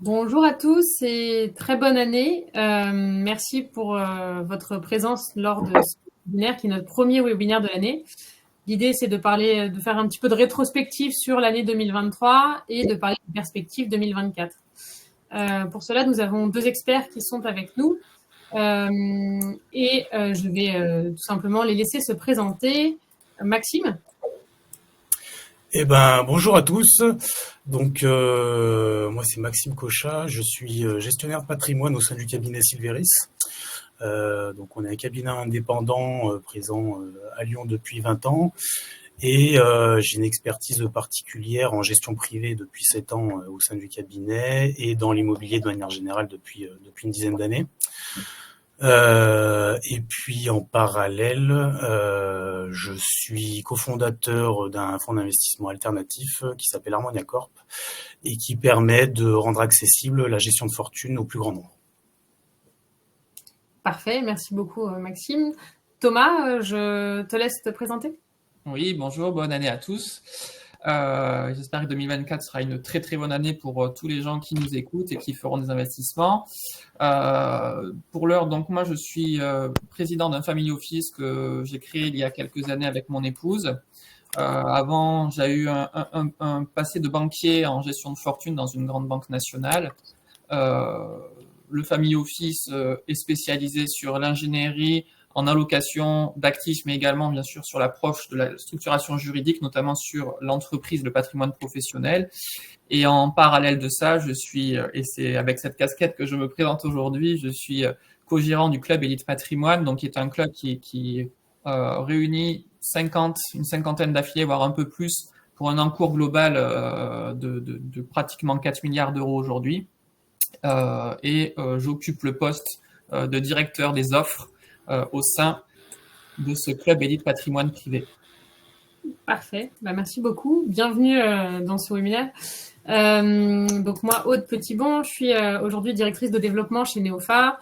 Bonjour à tous et très bonne année. Merci pour votre présence lors de ce webinaire qui est notre premier webinaire de l'année. L'idée, c'est de parler, de faire un petit peu de rétrospective sur l'année 2023 et de parler de perspective 2024. Pour cela, nous avons deux experts qui sont avec nous je vais tout simplement les laisser se présenter. Maxime. Bonjour à tous. Moi c'est Maxime Cochat, je suis gestionnaire de patrimoine au sein du cabinet Silveris. On est un cabinet indépendant présent à Lyon depuis 20 ans et j'ai une expertise particulière en gestion privée depuis 7 ans au sein du cabinet et dans l'immobilier de manière générale depuis une dizaine d'années. Et puis en parallèle, je suis cofondateur d'un fonds d'investissement alternatif qui s'appelle Harmonia Corp et qui permet de rendre accessible la gestion de fortune au plus grand nombre. Parfait, merci beaucoup Maxime. Thomas, je te laisse te présenter. Oui, bonjour, bonne année à tous. J'espère que 2024 sera une très très bonne année pour tous les gens qui nous écoutent et qui feront des investissements. Pour l'heure, donc moi je suis président d'un family office que j'ai créé il y a quelques années avec mon épouse. Avant, j'ai eu un passé de banquier en gestion de fortune dans une grande banque nationale. Le family office est spécialisé sur l'ingénierie en allocation d'actifs, mais également, bien sûr, sur l'approche de la structuration juridique, notamment sur l'entreprise, le patrimoine professionnel. Et en parallèle de ça, je suis, et c'est avec cette casquette que je me présente aujourd'hui, je suis co-gérant du club Élite Patrimoine, donc qui est un club qui réunit une cinquantaine d'affiliés, voire un peu plus, pour un encours global de pratiquement 4 milliards d'euros aujourd'hui. J'occupe le poste de directeur des offres au sein de ce club Élite Patrimoine privé. Parfait, merci beaucoup. Bienvenue dans ce webinaire. Donc moi, Aude Petitbon, je suis aujourd'hui directrice de développement chez Neofa.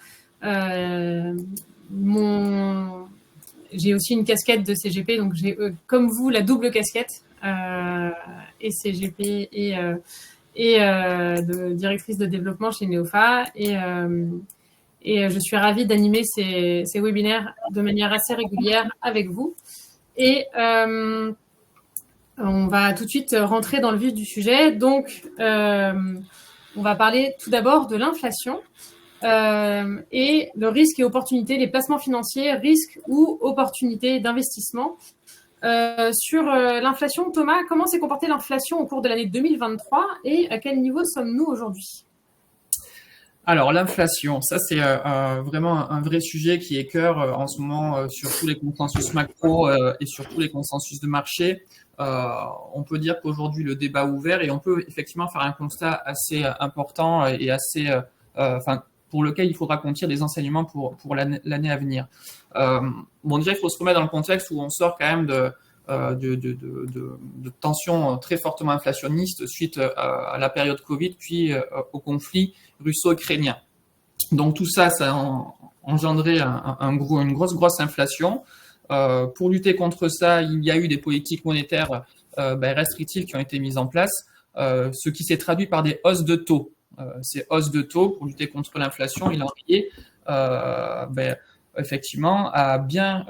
J'ai aussi une casquette de CGP, donc j'ai comme vous la double casquette et CGP et de directrice de développement chez Neofa et je suis ravie d'animer ces webinaires de manière assez régulière avec vous. Et on va tout de suite rentrer dans le vif du sujet. Donc, on va parler tout d'abord de l'inflation et le risque et opportunité, les placements financiers, risques ou opportunités d'investissement. Sur l'inflation, Thomas, comment s'est comportée l'inflation au cours de l'année 2023 et à quel niveau sommes-nous aujourd'hui ? Alors, l'inflation, ça c'est vraiment un vrai sujet qui est cœur en ce moment sur tous les consensus macro et sur tous les consensus de marché. On peut dire qu'aujourd'hui le débat est ouvert et on peut effectivement faire un constat assez important et assez, pour lequel il faudra qu'on tire des enseignements pour l'année à venir. Déjà il faut se remettre dans le contexte où on sort quand même de tensions très fortement inflationnistes suite à la période Covid, puis au conflit russo-ukrainien. Donc tout ça, ça a engendré une grosse inflation. Pour lutter contre ça, il y a eu des politiques monétaires restrictives qui ont été mises en place, ce qui s'est traduit par des hausses de taux. Ces hausses de taux, pour lutter contre l'inflation, il en est effectivement a bien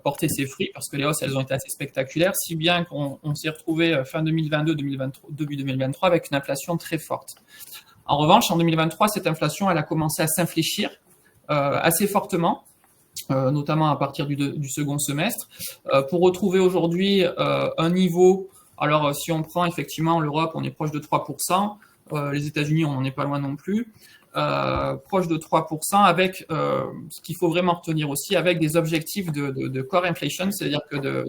porté ses fruits parce que les hausses elles ont été assez spectaculaires, si bien qu'on s'est retrouvé fin 2022, 2023, début 2023 avec une inflation très forte. En revanche, en 2023, cette inflation elle a commencé à s'infléchir assez fortement, notamment à partir du second semestre, pour retrouver aujourd'hui un niveau. Alors si on prend effectivement l'Europe, on est proche de 3%, les États-Unis on n'en est pas loin non plus. Proche de 3%, avec ce qu'il faut vraiment retenir aussi, avec des objectifs de core inflation, c'est-à-dire que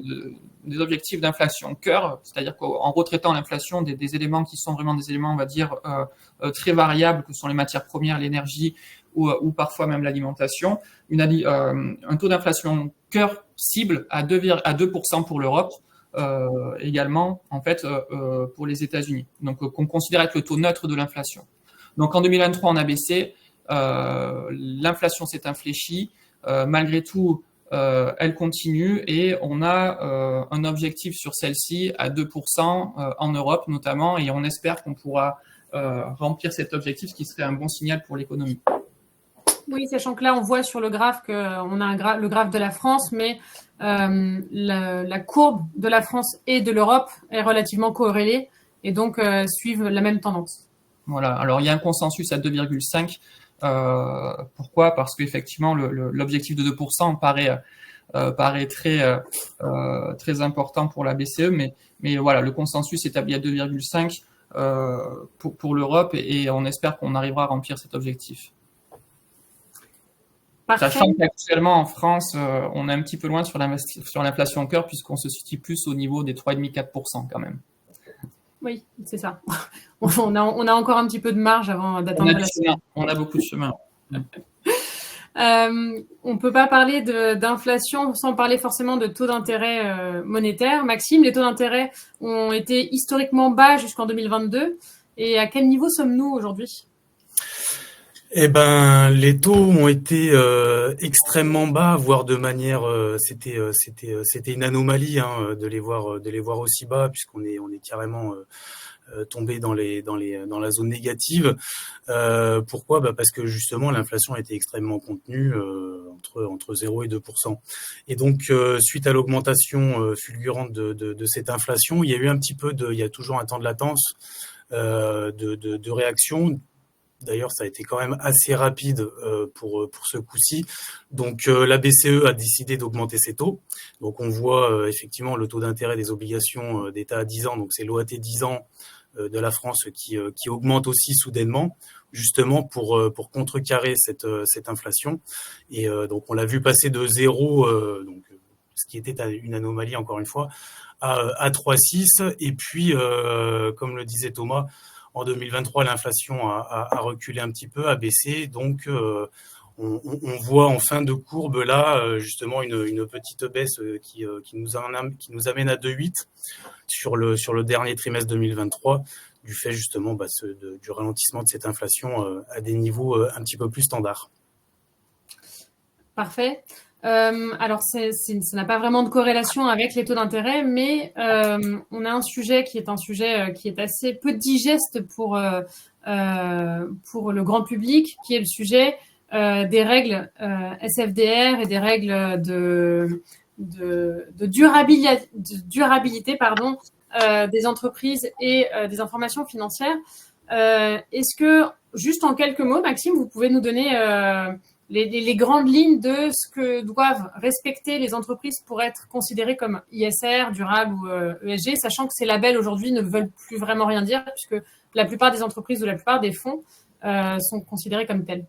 des objectifs d'inflation cœur, c'est-à-dire qu'en retraitant l'inflation des éléments qui sont vraiment des éléments, on va dire, très variables, que sont les matières premières, l'énergie ou parfois même l'alimentation, un taux d'inflation cœur cible à 2% pour l'Europe, également en fait pour les États-Unis. Donc qu'on considère être le taux neutre de l'inflation. Donc en 2023, on a baissé, l'inflation s'est infléchie, malgré tout, elle continue et on a un objectif sur celle-ci à 2% en Europe notamment, et on espère qu'on pourra remplir cet objectif, ce qui serait un bon signal pour l'économie. Oui, sachant que là, on voit sur le graphe qu'on a le graphe de la France, mais la courbe de la France et de l'Europe est relativement corrélée et donc suivent la même tendance. Voilà. Alors, il y a un consensus à 2,5. Pourquoi? Parce qu'effectivement, l'objectif de 2% paraît très important pour la BCE, mais voilà, le consensus établi à 2,5 pour l'Europe et on espère qu'on arrivera à remplir cet objectif. Parfait. Sachant qu'actuellement en France, on est un petit peu loin sur l'inflation cœur puisqu'on se situe plus au niveau des 3,5-4% quand même. Oui, c'est ça. On a encore un petit peu de marge avant d'atteindre la chemin. On a beaucoup de chemin. On peut pas parler d'inflation sans parler forcément de taux d'intérêt monétaire. Maxime, les taux d'intérêt ont été historiquement bas jusqu'en 2022. Et à quel niveau sommes-nous aujourd'hui? Eh ben, les taux ont été extrêmement bas, voire de manière, c'était une anomalie de les voir aussi bas, puisqu'on est carrément tombé dans la zone négative. Pourquoi? Parce que justement l'inflation était extrêmement contenue entre 0 et 2%. Et donc suite à l'augmentation fulgurante de cette inflation, il y a eu un petit peu il y a toujours un temps de latence de réaction. D'ailleurs, ça a été quand même assez rapide pour ce coup-ci. Donc, la BCE a décidé d'augmenter ses taux. Donc, on voit effectivement le taux d'intérêt des obligations d'État à 10 ans. Donc, c'est l'OAT 10 ans de la France qui augmente aussi soudainement, justement pour contrecarrer cette inflation. Et donc, on l'a vu passer de 0, donc ce qui était une anomalie encore une fois, à 3,6. Et puis, comme le disait Thomas, en 2023, l'inflation a reculé un petit peu, a baissé. Donc, on voit en fin de courbe là, justement, une petite baisse qui nous amène à 2,8 sur le dernier trimestre 2023, du fait justement du ralentissement de cette inflation à des niveaux un petit peu plus standards. Parfait. Alors, ça n'a pas vraiment de corrélation avec les taux d'intérêt, mais on a un sujet qui est assez peu digeste pour le grand public, qui est le sujet des règles SFDR et des règles de durabilité des entreprises et des informations financières. Est-ce que, juste en quelques mots, Maxime, vous pouvez nous donner les grandes lignes de ce que doivent respecter les entreprises pour être considérées comme ISR, durable ou ESG, sachant que ces labels aujourd'hui ne veulent plus vraiment rien dire, puisque la plupart des entreprises ou la plupart des fonds sont considérés comme tels.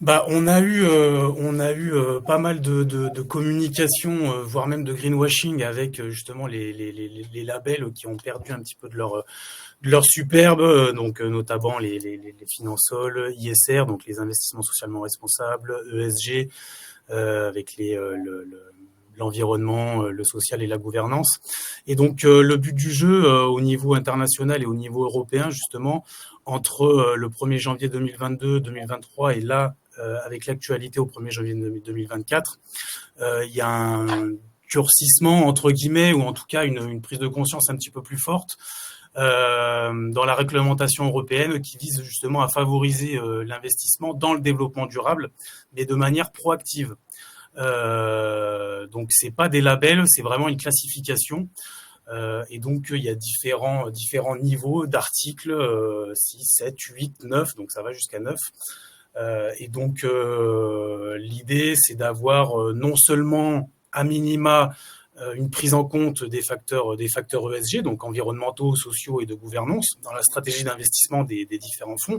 On a eu pas mal de communication, voire même de greenwashing avec justement les labels qui ont perdu un petit peu de leur superbe, donc notamment les Finansol, ISR, donc les investissements socialement responsables, ESG, avec l'environnement, le social et la gouvernance. Et donc le but du jeu au niveau international et au niveau européen, justement, entre le 1er janvier 2022, 2023 et là, avec l'actualité au 1er janvier 2024, il y a un durcissement, entre guillemets, ou en tout cas une prise de conscience un petit peu plus forte dans la réglementation européenne qui vise justement à favoriser l'investissement dans le développement durable, mais de manière proactive. Donc, c'est pas des labels, c'est vraiment une classification. Et donc, il y a différents niveaux d'articles, 6, 7, 8, 9, donc ça va jusqu'à 9. Et donc, l'idée, c'est d'avoir non seulement à minima une prise en compte des facteurs ESG, donc environnementaux, sociaux et de gouvernance, dans la stratégie d'investissement des différents fonds.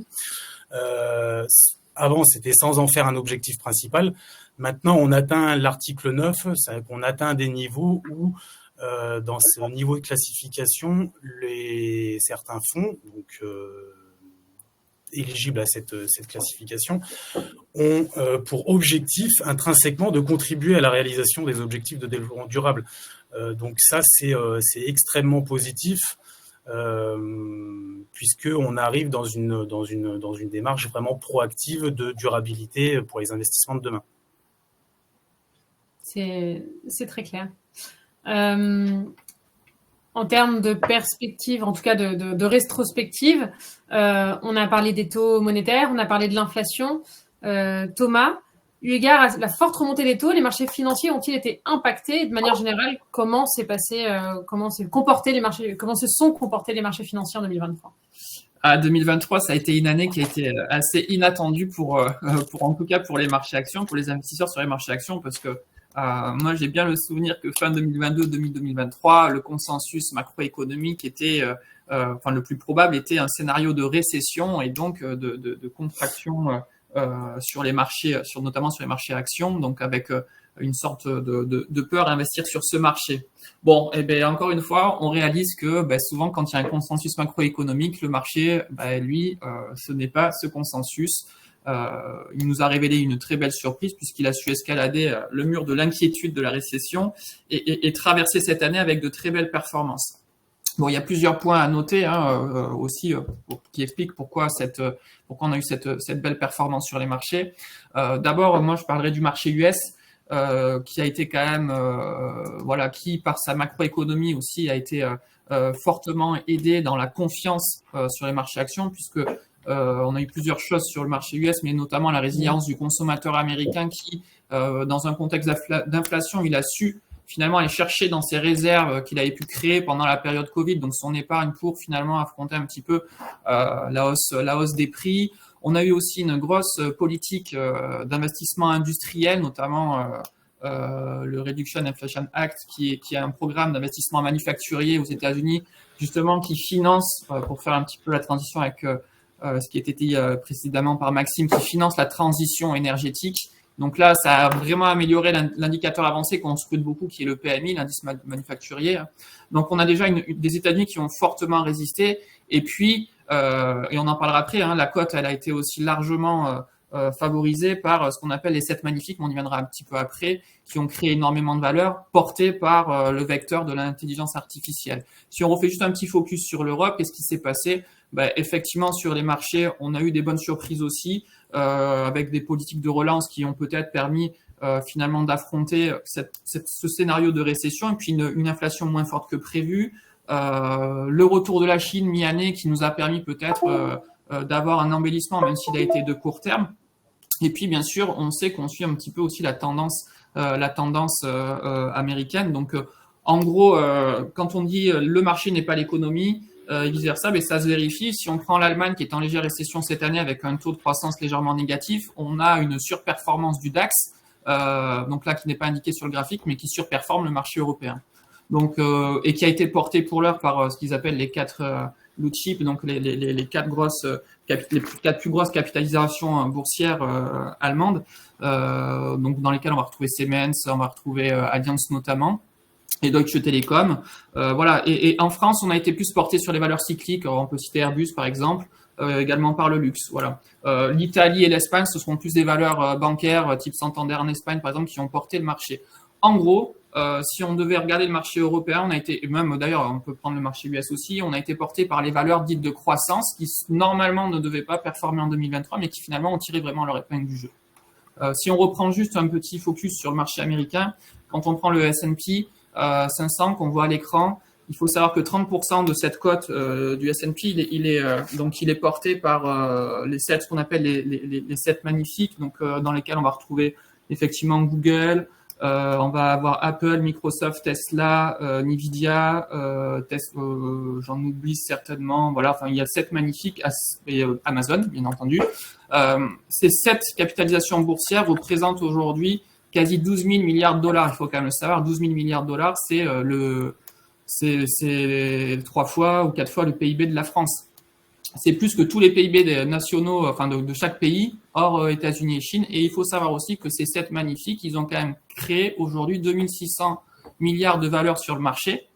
Avant, c'était sans en faire un objectif principal. Maintenant, on atteint l'article 9, c'est qu'on atteint des niveaux où, dans ce niveau de classification, certains fonds, donc éligibles à cette classification, ont pour objectif intrinsèquement de contribuer à la réalisation des objectifs de développement durable. Donc ça, c'est extrêmement positif, puisqu'on arrive dans une démarche vraiment proactive de durabilité pour les investissements de demain. C'est très clair. en termes de perspective, en tout cas de rétrospective, on a parlé des taux monétaires, on a parlé de l'inflation. Thomas, eu égard à la forte remontée des taux, les marchés financiers ont-ils été impactés? Et de manière générale, comment se sont comportés les marchés financiers en 2023? À 2023, ça a été une année qui a été assez inattendue pour en tout cas pour les marchés actions, pour les investisseurs sur les marchés actions, parce que moi j'ai bien le souvenir que fin 2022, 2023, le consensus macroéconomique était, le plus probable était un scénario de récession et donc de contraction sur les marchés, notamment sur les marchés actions, donc avec une sorte de peur à investir sur ce marché. Bon, et bien encore une fois, on réalise que souvent quand il y a un consensus macroéconomique, le marché, lui, ce n'est pas ce consensus. Il nous a révélé une très belle surprise puisqu'il a su escalader le mur de l'inquiétude de la récession et traverser cette année avec de très belles performances. Bon, il y a plusieurs points à noter aussi qui expliquent pourquoi on a eu cette belle performance sur les marchés. D'abord, moi, je parlerai du marché US. Qui a été quand même, qui par sa macroéconomie aussi a été fortement aidé dans la confiance sur les marchés actions, puisque on a eu plusieurs choses sur le marché US, mais notamment la résilience du consommateur américain qui, dans un contexte d'inflation, il a su finalement aller chercher dans ses réserves qu'il avait pu créer pendant la période Covid, donc son épargne pour finalement affronter un petit peu la hausse des prix. On a eu aussi une grosse politique d'investissement industriel, notamment le Reduction Inflation Act, qui est un programme d'investissement manufacturier aux États-Unis, justement, qui finance, pour faire un petit peu la transition avec ce qui était dit précédemment par Maxime, qui finance la transition énergétique. Donc là, ça a vraiment amélioré l'indicateur avancé qu'on scrute beaucoup, qui est le PMI, l'indice manufacturier. Donc on a déjà des États-Unis qui ont fortement résisté. Et puis, et on en parlera après, la cote, elle a été aussi largement favorisée par ce qu'on appelle les 7 magnifiques, mais on y viendra un petit peu après, qui ont créé énormément de valeur, portées par le vecteur de l'intelligence artificielle. Si on refait juste un petit focus sur l'Europe, qu'est-ce qui s'est passé? Effectivement, sur les marchés, on a eu des bonnes surprises aussi, avec des politiques de relance qui ont peut-être permis finalement d'affronter ce scénario de récession, et puis une inflation moins forte que prévu. Le retour de la Chine mi-année qui nous a permis peut-être d'avoir un embellissement, même s'il a été de court terme. Et puis, bien sûr, on sait qu'on suit un petit peu aussi la tendance américaine. Donc, en gros, quand on dit le marché n'est pas l'économie, et vice-versa, ça se vérifie. Si on prend l'Allemagne qui est en légère récession cette année avec un taux de croissance légèrement négatif, on a une surperformance du DAX, donc là qui n'est pas indiqué sur le graphique, mais qui surperforme le marché européen. Donc, et qui a été porté pour l'heure par ce qu'ils appellent les 4 blue chips, donc les 4 plus grosses capitalisations boursières allemandes, donc dans lesquelles on va retrouver Siemens, on va retrouver Allianz notamment, et Deutsche Telekom. Voilà. Et en France, on a été plus porté sur les valeurs cycliques. On peut citer Airbus par exemple, également par le luxe. Voilà. L'Italie et l'Espagne, ce seront plus des valeurs bancaires type Santander en Espagne par exemple qui ont porté le marché. En gros, si on devait regarder le marché européen, on a été, et même d'ailleurs on peut prendre le marché US aussi, on a été porté par les valeurs dites de croissance qui normalement ne devaient pas performer en 2023 mais qui finalement ont tiré vraiment leur épingle du jeu. Si on reprend juste un petit focus sur le marché américain, quand on prend le S&P 500 qu'on voit à l'écran, il faut savoir que 30% de cette cote du S&P, il est porté par les 7, ce qu'on appelle les 7 magnifiques, donc dans lesquels on va retrouver effectivement Google, on va avoir Apple, Microsoft, Tesla, Nvidia, j'en oublie certainement, voilà, enfin il y a 7 magnifiques, et Amazon bien entendu. Ces 7 capitalisations boursières représentent aujourd'hui quasi 12 000 milliards de dollars, il faut quand même le savoir, 12 000 milliards de dollars, c'est 3 fois ou 4 fois le PIB de la France. C'est plus que tous les PIB nationaux, enfin de chaque pays, hors États-Unis et Chine. Et il faut savoir aussi que ces 7 magnifiques, ils ont quand même créé aujourd'hui 2600 milliards de valeur sur le marché,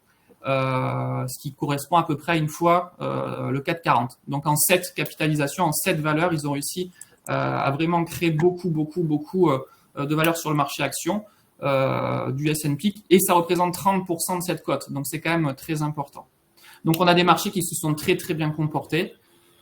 ce qui correspond à peu près à une fois le CAC 40. Donc en 7 capitalisations, en 7 valeurs, ils ont réussi à vraiment créer beaucoup de valeur sur le marché action du S&P. Et ça représente 30% de cette cote. Donc c'est quand même très important. Donc on a des marchés qui se sont très très bien comportés.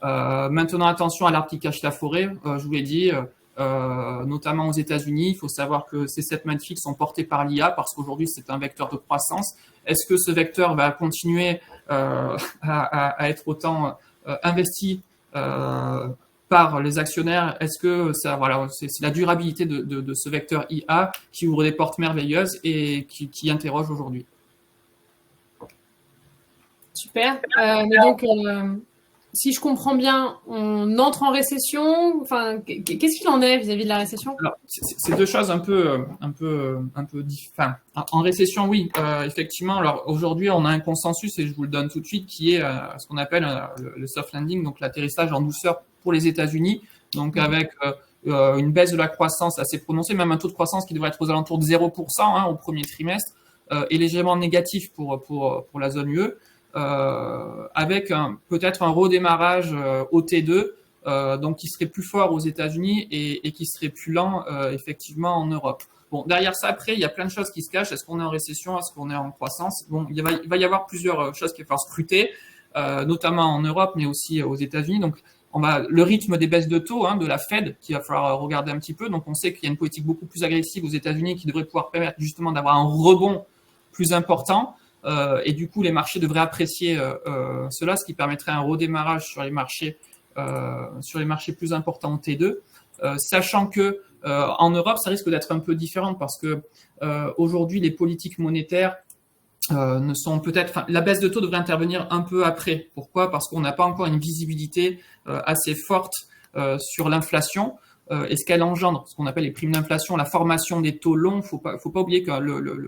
Maintenant attention à l'arbre qui cache la forêt. Je vous l'ai dit, notamment aux États-Unis. Il faut savoir que ces 7 magnifiques sont portés par l'IA parce qu'aujourd'hui, c'est un vecteur de croissance. Est-ce que ce vecteur va continuer à être autant investi par les actionnaires? Est-ce que c'est la durabilité de ce vecteur IA qui ouvre des portes merveilleuses et qui interroge aujourd'hui? Super. Mais donc, si je comprends bien, on entre en récession. Enfin, qu'est-ce qu'il en est vis-à-vis de la récession? Alors, c'est deux choses un peu enfin, en récession, oui, effectivement. Alors aujourd'hui, on a un consensus et je vous le donne tout de suite, qui est ce qu'on appelle le soft landing, donc l'atterrissage en douceur pour les États-Unis, donc avec une baisse de la croissance assez prononcée, même un taux de croissance qui devrait être aux alentours de 0% au premier trimestre, et légèrement négatif pour la zone UE. Avec peut-être un redémarrage au T2, donc qui serait plus fort aux États-Unis et qui serait plus lent effectivement en Europe. Bon, derrière ça, après, il y a plein de choses qui se cachent. Est-ce qu'on est en récession? Est-ce qu'on est en croissance? Bon, il va y avoir plusieurs choses qu'il va falloir scruter, notamment en Europe, mais aussi aux États-Unis. Donc, le rythme des baisses de taux de la Fed, qu'il va falloir regarder un petit peu. Donc, on sait qu'il y a une politique beaucoup plus agressive aux États-Unis qui devrait pouvoir permettre justement d'avoir un rebond plus important. Et du coup, les marchés devraient apprécier cela, ce qui permettrait un redémarrage sur les marchés plus importants en T2, sachant que en Europe, ça risque d'être un peu différent parce que aujourd'hui, les politiques monétaires ne sont peut-être. La baisse de taux devrait intervenir un peu après. Pourquoi? Parce qu'on n'a pas encore une visibilité assez forte sur l'inflation. Et ce qu'elle engendre, ce qu'on appelle les primes d'inflation, la formation des taux longs. Faut pas oublier que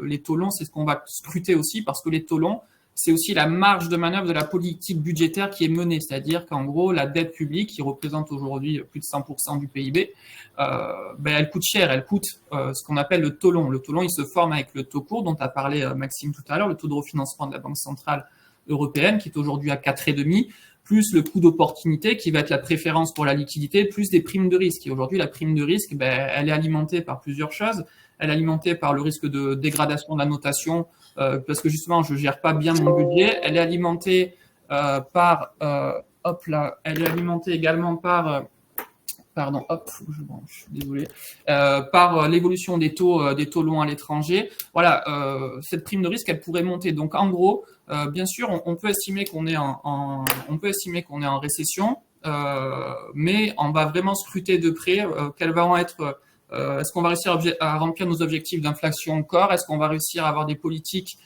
les taux longs, c'est ce qu'on va scruter aussi, parce que les taux longs, c'est aussi la marge de manœuvre de la politique budgétaire qui est menée. C'est-à-dire qu'en gros, la dette publique, qui représente aujourd'hui plus de 100% du PIB, elle coûte cher. Elle coûte ce qu'on appelle le taux long. Le taux long, il se forme avec le taux court, dont a parlé Maxime tout à l'heure, le taux de refinancement de la Banque centrale européenne, qui est aujourd'hui à 4,5, plus le coût d'opportunité qui va être la préférence pour la liquidité, plus des primes de risque. Et aujourd'hui, la prime de risque, elle est alimentée par plusieurs choses. Elle est alimentée par le risque de dégradation de la notation, parce que justement, je gère pas bien mon budget. Elle est alimentée elle est alimentée également par je suis désolé, par l'évolution des taux longs à l'étranger. Voilà, cette prime de risque, elle pourrait monter. Donc, en gros, bien sûr, on peut estimer qu'on est en récession, mais on va vraiment scruter de près quelles vont être. Est-ce qu'on va réussir à remplir nos objectifs d'inflation encore? Est-ce qu'on va réussir à avoir des politiques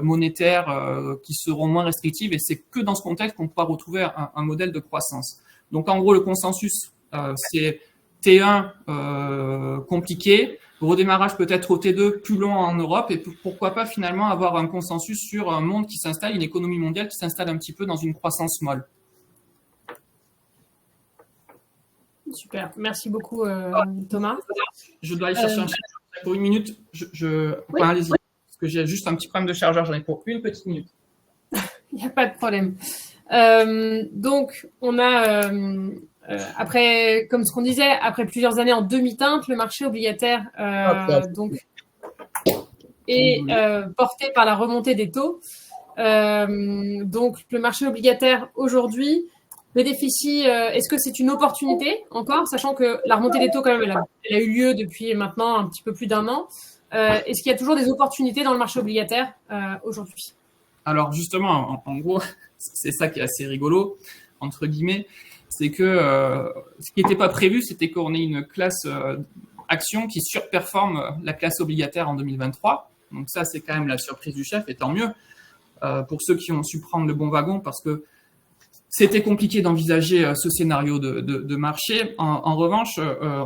monétaires qui seront moins restrictives? Et c'est que dans ce contexte qu'on pourra retrouver un modèle de croissance. Donc, en gros, le consensus, c'est T1 compliqué, redémarrage peut-être au T2 plus long en Europe, et pourquoi pas finalement avoir un consensus sur un monde qui s'installe, une économie mondiale qui s'installe un petit peu dans une croissance molle. Super, merci beaucoup Thomas. Je dois aller chercher un chargeur pour 1 minute. Oui. Allez-y, parce que j'ai juste un petit problème de chargeur, j'en ai pour 1 petite minute. Il n'y a pas de problème. Donc, on a, comme ce qu'on disait, après plusieurs années en demi-teinte, le marché obligataire est porté par la remontée des taux. Donc, le marché obligataire aujourd'hui bénéficie. Est-ce que c'est une opportunité encore, sachant que la remontée des taux, quand même, elle a eu lieu depuis maintenant un petit peu plus d'1 an. Est-ce qu'il y a toujours des opportunités dans le marché obligataire aujourd'hui? Alors justement, en gros, c'est ça qui est assez rigolo, entre guillemets, c'est que ce qui n'était pas prévu, c'était qu'on ait une classe action qui surperforme la classe obligataire en 2023. Donc ça, c'est quand même la surprise du chef, et tant mieux pour ceux qui ont su prendre le bon wagon, parce que c'était compliqué d'envisager ce scénario de marché. En revanche,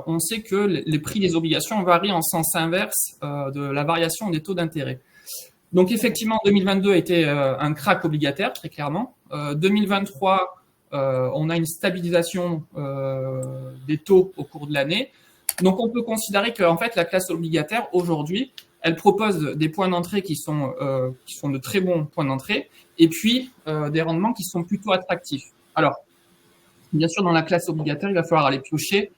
on sait que les prix des obligations varient en sens inverse de la variation des taux d'intérêt. Donc effectivement, 2022 a été un crack obligataire, très clairement. 2023, on a une stabilisation des taux au cours de l'année. Donc on peut considérer que en fait, la classe obligataire, aujourd'hui, elle propose des points d'entrée qui sont de très bons points d'entrée, et puis des rendements qui sont plutôt attractifs. Alors, bien sûr, dans la classe obligataire, il va falloir aller piocher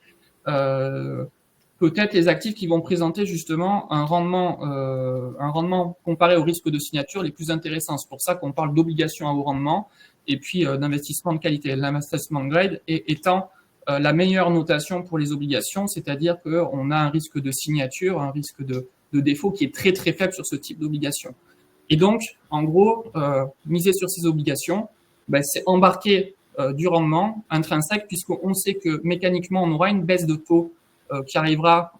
peut-être les actifs qui vont présenter justement un rendement comparé aux risques de signature les plus intéressants. C'est pour ça qu'on parle d'obligations à haut rendement et puis d'investissement de qualité. L'investissement grade étant la meilleure notation pour les obligations, c'est-à-dire qu'on a un risque de signature, un risque de défaut qui est très très faible sur ce type d'obligation. Et donc, en gros, miser sur ces obligations, c'est embarquer du rendement intrinsèque, puisqu'on sait que mécaniquement, on aura une baisse de taux qui arrivera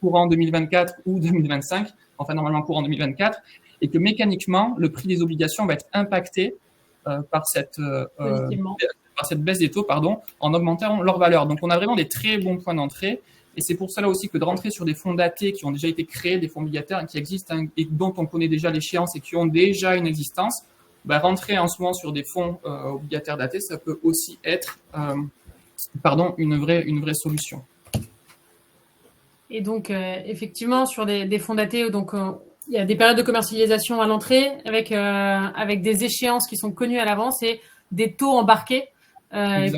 courant 2024 ou 2025, enfin normalement courant 2024, et que mécaniquement, le prix des obligations va être impacté par cette baisse des taux, en augmentant leur valeur. Donc, on a vraiment des très bons points d'entrée. Et c'est pour cela aussi que de rentrer sur des fonds datés qui ont déjà été créés, des fonds obligataires qui existent et dont on connaît déjà l'échéance et qui ont déjà une existence, rentrer en ce moment sur des fonds obligataires datés, ça peut aussi être une vraie solution. Et donc, effectivement, sur des fonds datés, donc il y a des périodes de commercialisation à l'entrée avec des échéances qui sont connues à l'avance et des taux embarqués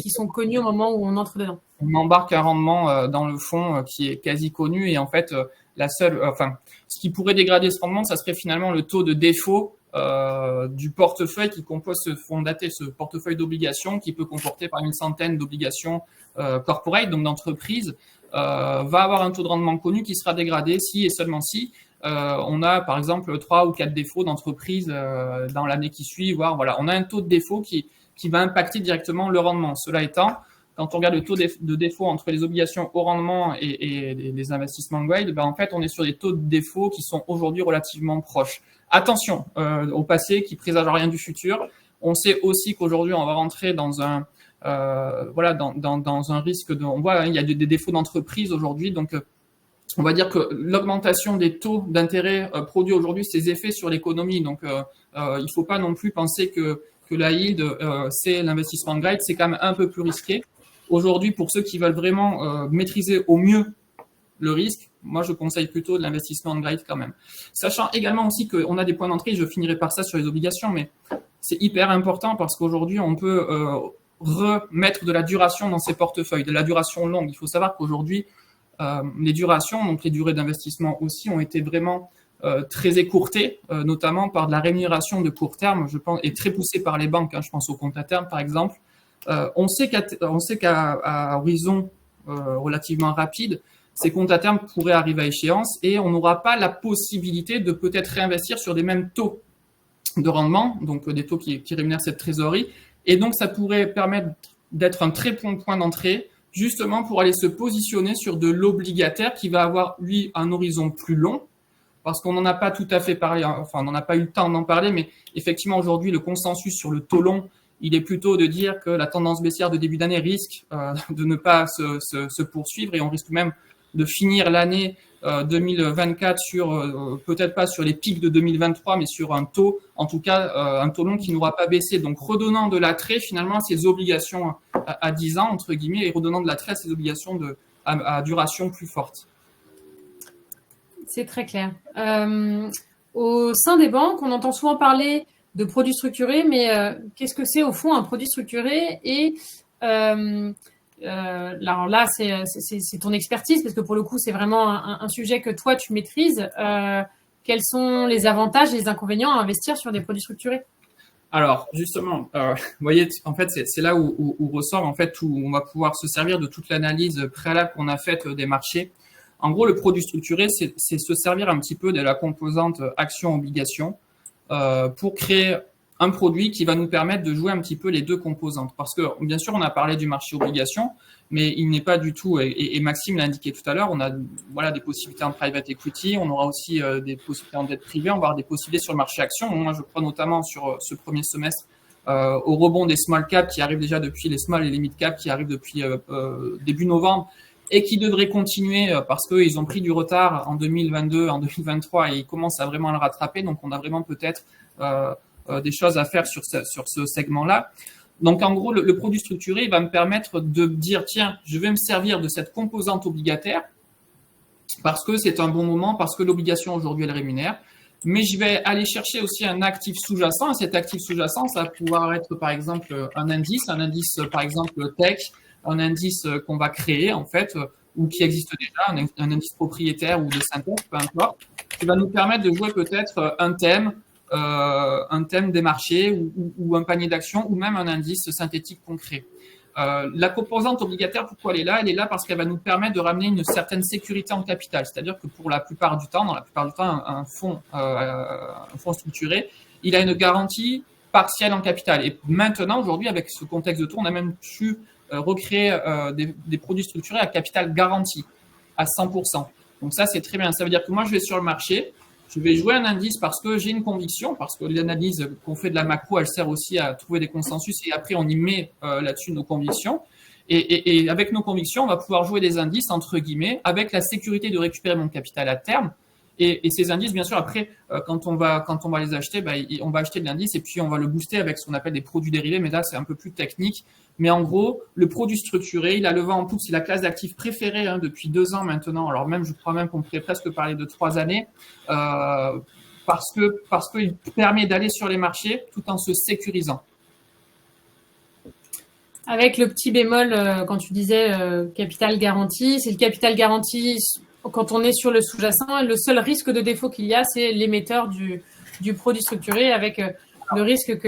qui sont connus au moment où on entre dedans. On embarque un rendement dans le fonds qui est quasi connu et en fait, ce qui pourrait dégrader ce rendement, ça serait finalement le taux de défaut du portefeuille qui compose ce fonds daté, ce portefeuille d'obligations qui peut comporter par une centaine d'obligations corporate, donc d'entreprises, va avoir un taux de rendement connu qui sera dégradé si et seulement si on a par exemple 3 ou 4 défauts d'entreprise dans l'année qui suit, voire voilà, on a un taux de défaut qui va impacter directement le rendement. Cela étant, quand on regarde le taux de défaut entre les obligations au rendement et les investissements grade, en fait, on est sur des taux de défaut qui sont aujourd'hui relativement proches. Attention au passé qui présage rien du futur. On sait aussi qu'aujourd'hui, on va rentrer dans un dans un risque on voit, il y a des défauts d'entreprise aujourd'hui, donc on va dire que l'augmentation des taux d'intérêt produit aujourd'hui ses effets sur l'économie. Donc, il faut pas non plus penser que la yield, c'est l'investissement grade, c'est quand même un peu plus risqué. Aujourd'hui, pour ceux qui veulent vraiment maîtriser au mieux le risque, moi, je conseille plutôt de l'investissement grade quand même. Sachant également aussi qu'on a des points d'entrée, je finirai par ça sur les obligations, mais c'est hyper important parce qu'aujourd'hui, on peut remettre de la duration dans ces portefeuilles, de la duration longue. Il faut savoir qu'aujourd'hui, les durations, donc les durées d'investissement aussi, ont été vraiment très écourtées, notamment par de la rémunération de court terme, je pense, et très poussée par les banques. Je pense aux comptes à terme, par exemple. On sait qu'à horizon relativement rapide, ces comptes à terme pourraient arriver à échéance et on n'aura pas la possibilité de peut-être réinvestir sur des mêmes taux de rendement, donc des taux qui rémunèrent cette trésorerie. Et donc, ça pourrait permettre d'être un très bon point d'entrée, justement pour aller se positionner sur de l'obligataire qui va avoir, lui, un horizon plus long, parce qu'on n'en a pas tout à fait parlé, enfin, on n'en a pas eu le temps d'en parler, mais effectivement, aujourd'hui, le consensus sur le taux long, il est plutôt de dire que la tendance baissière de début d'année risque de ne pas se poursuivre et on risque même de finir l'année 2024 sur, peut-être pas sur les pics de 2023, mais sur un taux, en tout cas, un taux long qui n'aura pas baissé. Donc, redonnant de l'attrait finalement à ces obligations à 10 ans, entre guillemets, et redonnant de l'attrait à ces obligations à duration plus forte. C'est très clair. Au sein des banques, on entend souvent parler de produits structurés, mais qu'est-ce que c'est au fond un produit structuré? Et alors là, c'est ton expertise, parce que pour le coup, c'est vraiment un sujet que toi, tu maîtrises. Quels sont les avantages et les inconvénients à investir sur des produits structurés? Alors, justement, vous voyez, en fait, c'est là où ressort, en fait, où on va pouvoir se servir de toute l'analyse préalable qu'on a faite des marchés. En gros, le produit structuré, c'est se servir un petit peu de la composante action-obligation pour créer un produit qui va nous permettre de jouer un petit peu les deux composantes. Parce que, bien sûr, on a parlé du marché obligation, mais il n'est pas du tout, et Maxime l'a indiqué tout à l'heure, on a des possibilités en private equity, on aura aussi des possibilités en dette privée, on va avoir des possibilités sur le marché action. Moi, je crois notamment sur ce premier semestre au rebond des small caps qui arrivent déjà depuis les small et les mid caps qui arrivent depuis début novembre et qui devraient continuer parce qu'ils ont pris du retard en 2022, en 2023 et ils commencent à vraiment le rattraper. Donc, on a vraiment peut-être des choses à faire sur ce segment-là. Donc, en gros, le produit structuré il va me permettre de dire, tiens, je vais me servir de cette composante obligataire parce que c'est un bon moment, parce que l'obligation aujourd'hui, elle rémunère. Mais je vais aller chercher aussi un actif sous-jacent. Et cet actif sous-jacent, ça va pouvoir être, par exemple, un indice, par exemple, tech, un indice qu'on va créer, en fait, ou qui existe déjà, un indice propriétaire ou de synthèse, peu importe, qui va nous permettre de jouer peut-être un thème des marchés ou un panier d'actions ou même un indice synthétique concret. La composante obligataire, pourquoi elle est là? Elle est là parce qu'elle va nous permettre de ramener une certaine sécurité en capital. C'est-à-dire que pour la plupart du temps, un fonds structuré, il a une garantie partielle en capital. Et maintenant, aujourd'hui, avec ce contexte de taux, on a même pu recréer des produits structurés à capital garanti à 100%. Donc ça, c'est très bien. Ça veut dire que moi, je vais sur le marché, je vais jouer un indice parce que j'ai une conviction, parce que l'analyse qu'on fait de la macro, elle sert aussi à trouver des consensus et après, on y met là-dessus nos convictions. Et avec nos convictions, on va pouvoir jouer des indices, entre guillemets, avec la sécurité de récupérer mon capital à terme. Et ces indices, bien sûr, après, quand on va les acheter, on va acheter de l'indice et puis on va le booster avec ce qu'on appelle des produits dérivés. Mais là, c'est un peu plus technique. Mais en gros, le produit structuré, il a le vent en poupe. C'est la classe d'actifs préférée depuis 2 ans maintenant. Alors même, je crois même qu'on pourrait presque parler de 3 années, parce qu'il permet d'aller sur les marchés tout en se sécurisant. Avec le petit bémol, quand tu disais capital garanti, c'est le capital garanti quand on est sur le sous-jacent. Le seul risque de défaut qu'il y a, c'est l'émetteur du produit structuré, avec le risque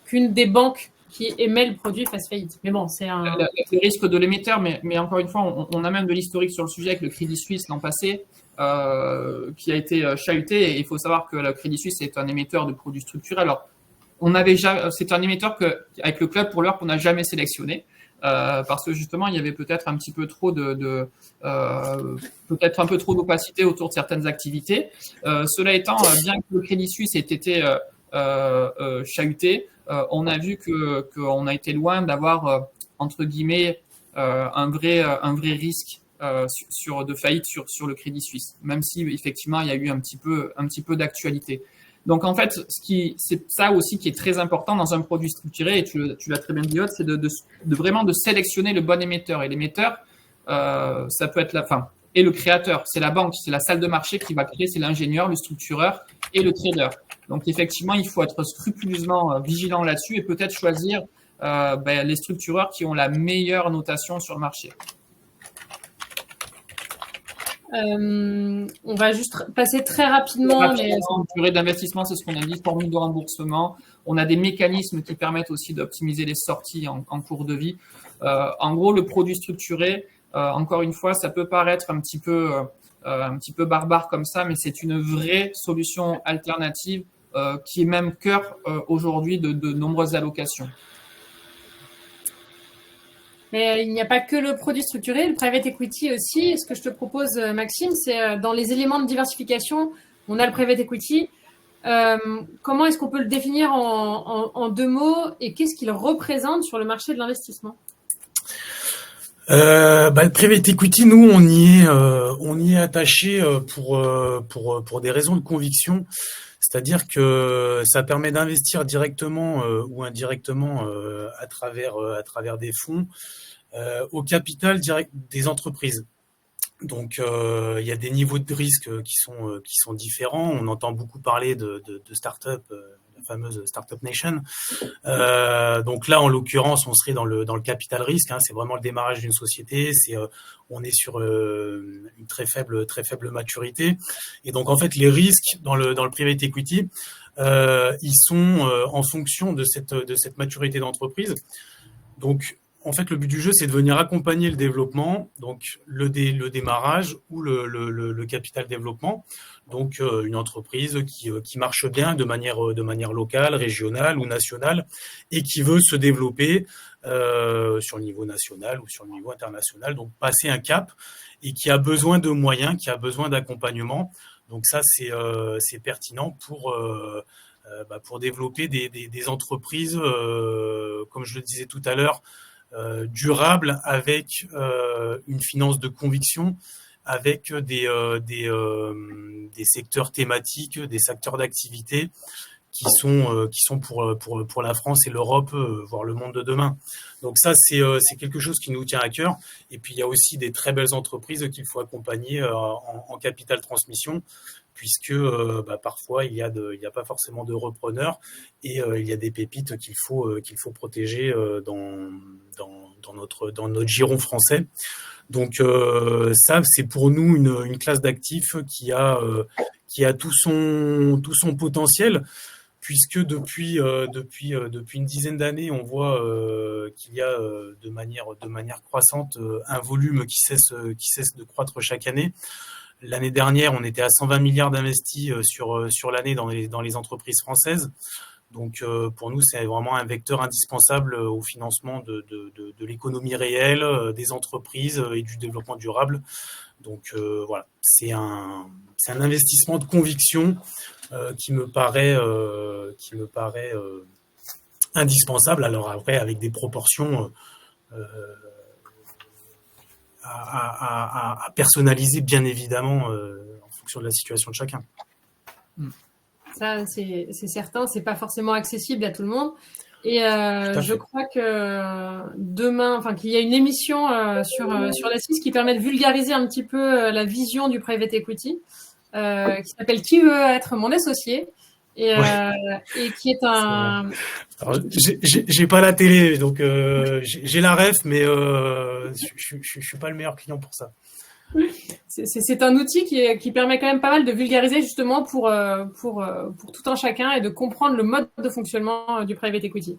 qu'une des banques qui émet le produit fasse faillite. Mais bon, c'est le risque de l'émetteur, mais encore une fois, on a même de l'historique sur le sujet avec le Crédit Suisse l'an passé, qui a été chahuté. Et il faut savoir que le Crédit Suisse est un émetteur de produits structurés. Alors, c'est un émetteur avec le club pour l'heure qu'on n'a jamais sélectionné. Parce que justement, il y avait peut-être un petit peu trop peut-être un peu trop d'opacité autour de certaines activités. Cela étant, bien que le Crédit Suisse ait été chahuté, on a vu qu'on a été loin d'avoir entre guillemets un vrai risque de faillite sur le Crédit Suisse, même si effectivement il y a eu un petit peu d'actualité. Donc en fait, c'est ça aussi qui est très important dans un produit structuré, et tu l'as très bien dit, Aude, c'est de vraiment de sélectionner le bon émetteur. Et l'émetteur, ça peut être et le créateur, c'est la banque, c'est la salle de marché qui va créer, c'est l'ingénieur, le structureur et le trader. Donc effectivement, il faut être scrupuleusement vigilant là-dessus et peut-être choisir les structureurs qui ont la meilleure notation sur le marché. On va juste passer très rapidement. Durée d'investissement, c'est ce qu'on a dit, formule de remboursement. On a des mécanismes qui permettent aussi d'optimiser les sorties en cours de vie. En gros, le produit structuré, encore une fois, ça peut paraître un petit peu barbare comme ça, mais c'est une vraie solution alternative qui est même cœur aujourd'hui de nombreuses allocations. Mais il n'y a pas que le produit structuré, le private equity aussi. Ce que je te propose, Maxime, c'est dans les éléments de diversification, on a le private equity. Comment est-ce qu'on peut le définir en 2 mots et qu'est-ce qu'il représente sur le marché de l'investissement? Le private equity, nous, on y est attaché pour des raisons de conviction. C'est-à-dire que ça permet d'investir directement ou indirectement à travers des fonds au capital direct des entreprises. Donc il y a des niveaux de risque qui sont différents. On entend beaucoup parler de start-up, la fameuse Startup Nation. Donc là, en l'occurrence, on serait dans le capital risque. C'est vraiment le démarrage d'une société. On est sur une très faible maturité. Et donc en fait, les risques dans le private equity, ils sont en fonction de cette maturité d'entreprise. Donc en fait, le but du jeu, c'est de venir accompagner le développement, donc le démarrage ou le capital développement. Donc, une entreprise qui marche bien de manière locale, régionale ou nationale et qui veut se développer sur le niveau national ou sur le niveau international. Donc, passer un cap et qui a besoin de moyens, qui a besoin d'accompagnement. Donc, ça, c'est pertinent pour développer des entreprises, comme je le disais tout à l'heure, durable, avec une finance de conviction, avec des secteurs thématiques, des secteurs d'activité qui sont pour la France et l'Europe, voire le monde de demain. Donc ça, c'est quelque chose qui nous tient à cœur. Et puis il y a aussi des très belles entreprises qu'il faut accompagner en capital transmission, puisque parfois il y a pas forcément de repreneurs et il y a des pépites qu'il faut protéger dans notre giron français. Donc ça, c'est pour nous une classe d'actifs qui a tout son potentiel, puisque depuis une dizaine d'années, on voit qu'il y a de manière croissante un volume qui cesse de croître chaque année. L'année dernière, on était à 120 milliards d'investis sur l'année dans les entreprises françaises. Donc, pour nous, c'est vraiment un vecteur indispensable au financement de l'économie réelle, des entreprises et du développement durable. Donc, voilà, c'est un investissement de conviction qui me paraît indispensable. Alors après, avec des proportions à personnaliser, bien évidemment, en fonction de la situation de chacun. Ça, c'est certain, c'est pas forcément accessible à tout le monde. Et je crois que demain, qu'il y a une émission sur la 6 qui permet de vulgariser un petit peu la vision du private equity, qui s'appelle Qui veut être mon associé, et qui est un. Alors, j'ai pas la télé, donc j'ai la ref, mais je suis pas le meilleur client pour ça. C'est un outil qui permet quand même pas mal de vulgariser justement pour tout un chacun et de comprendre le mode de fonctionnement du private equity.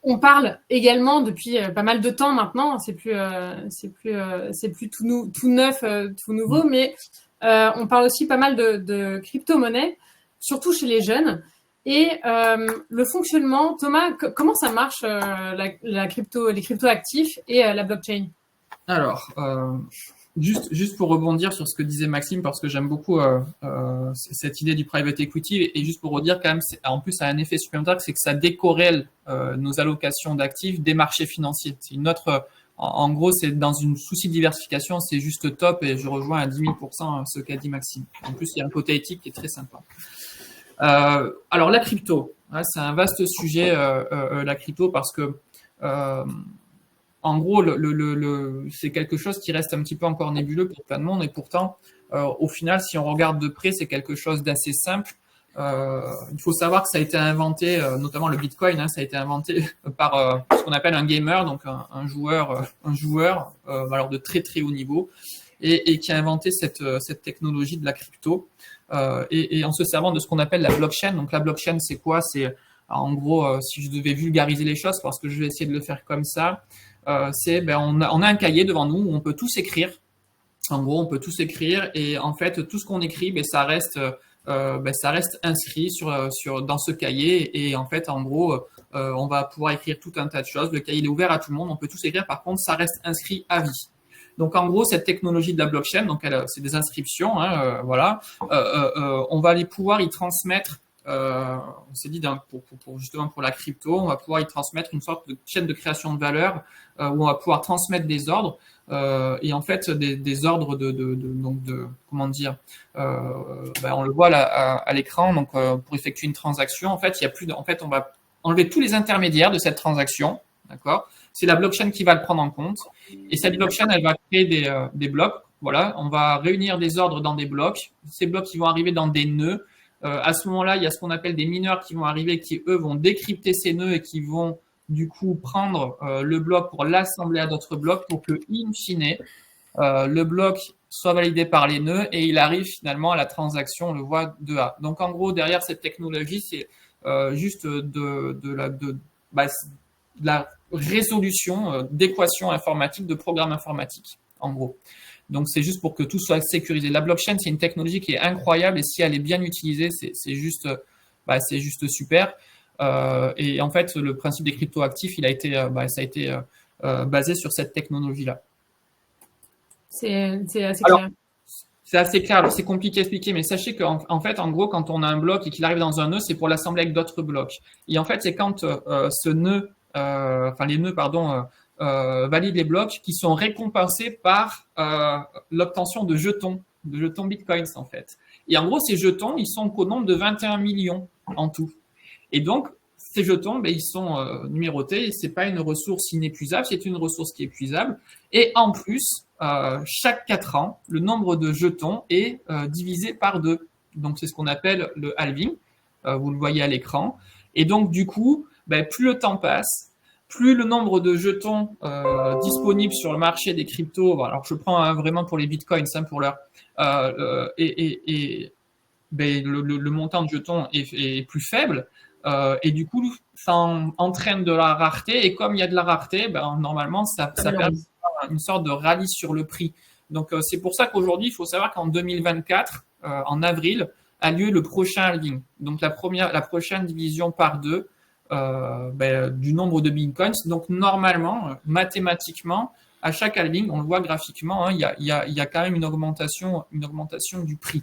On parle également depuis pas mal de temps maintenant, c'est plus tout neuf, tout nouveau, mais on parle aussi pas mal de crypto-monnaies, surtout chez les jeunes. Et le fonctionnement, Thomas, comment ça marche les crypto-actifs et la blockchain? Alors, juste pour rebondir sur ce que disait Maxime, parce que j'aime beaucoup cette idée du private equity, et juste pour redire quand même, en plus ça a un effet supplémentaire, c'est que ça décorrèle nos allocations d'actifs des marchés financiers. C'est une autre, en gros, c'est dans une souci de diversification, c'est juste top, et je rejoins à 10 000% ce qu'a dit Maxime. En plus, il y a un côté éthique qui est très sympa. Alors la crypto, c'est un vaste sujet, la crypto, parce que en gros, c'est quelque chose qui reste un petit peu encore nébuleux pour plein de monde, et pourtant, au final, si on regarde de près, c'est quelque chose d'assez simple. Il faut savoir que ça a été inventé, notamment le Bitcoin, ça a été inventé par ce qu'on appelle un gamer, donc un joueur, alors de très très haut niveau, et qui a inventé cette technologie de la crypto, et en se servant de ce qu'on appelle la blockchain. Donc la blockchain, c'est quoi? C'est en gros, si je devais vulgariser les choses, parce que je vais essayer de le faire comme ça. On a un cahier devant nous où on peut tous écrire. En gros, on peut tous écrire, et en fait, tout ce qu'on écrit, ça reste inscrit dans ce cahier. Et en fait, en gros, on va pouvoir écrire tout un tas de choses. Le cahier il est ouvert à tout le monde. On peut tous écrire. Par contre, ça reste inscrit à vie. Donc, en gros, cette technologie de la blockchain, donc c'est des inscriptions, voilà. On va aller pouvoir y transmettre. On s'est dit justement pour la crypto, on va pouvoir y transmettre une sorte de chaîne de création de valeur où on va pouvoir transmettre des ordres, et en fait des ordres comment dire, on le voit là à l'écran. Donc pour effectuer une transaction, en fait on va enlever tous les intermédiaires de cette transaction, d'accord? C'est la blockchain qui va le prendre en compte, et cette blockchain elle va créer des blocs. Voilà, on va réunir des ordres dans des blocs. Ces blocs qui vont arriver dans des nœuds. À ce moment-là, il y a ce qu'on appelle des mineurs qui vont arriver, qui eux vont décrypter ces nœuds et qui vont du coup prendre le bloc pour l'assembler à d'autres blocs pour que, in fine, le bloc soit validé par les nœuds et il arrive finalement à la transaction, on le voit de A. Donc en gros, derrière cette technologie, c'est juste de la résolution d'équations informatiques, de programmes informatiques, en gros. Donc, c'est juste pour que tout soit sécurisé. La blockchain, c'est une technologie qui est incroyable, et si elle est bien utilisée, c'est juste super. Et en fait, le principe des cryptoactifs, ça a été basé sur cette technologie-là. C'est assez clair. C'est assez clair. Alors, c'est compliqué à expliquer, mais sachez qu'en fait, en gros, quand on a un bloc et qu'il arrive dans un nœud, c'est pour l'assembler avec d'autres blocs. Et en fait, c'est quand ce nœud, les nœuds, valident les blocs qui sont récompensés par l'obtention de jetons bitcoins en fait. Et en gros, ces jetons, ils sont au nombre de 21 millions en tout. Et donc, ces jetons, ils sont numérotés, et c'est pas une ressource inépuisable, c'est une ressource qui est épuisable. Et en plus, chaque 4 ans, le nombre de jetons est divisé par 2. Donc, c'est ce qu'on appelle le halving. Vous le voyez à l'écran. Et donc, du coup, plus le temps passe, plus le nombre de jetons disponibles sur le marché des cryptos, alors je prends vraiment pour les bitcoins, pour l'heure, le montant de jetons est plus faible. Et du coup, ça entraîne de la rareté. Et comme il y a de la rareté, normalement, ça permet une sorte de rallye sur le prix. Donc, c'est pour ça qu'aujourd'hui, il faut savoir qu'en 2024, en avril, a lieu le prochain halving. Donc, la prochaine division par 2 du nombre de bitcoins. Donc, normalement, mathématiquement, à chaque halving, on le voit graphiquement, il y a quand même une augmentation du prix.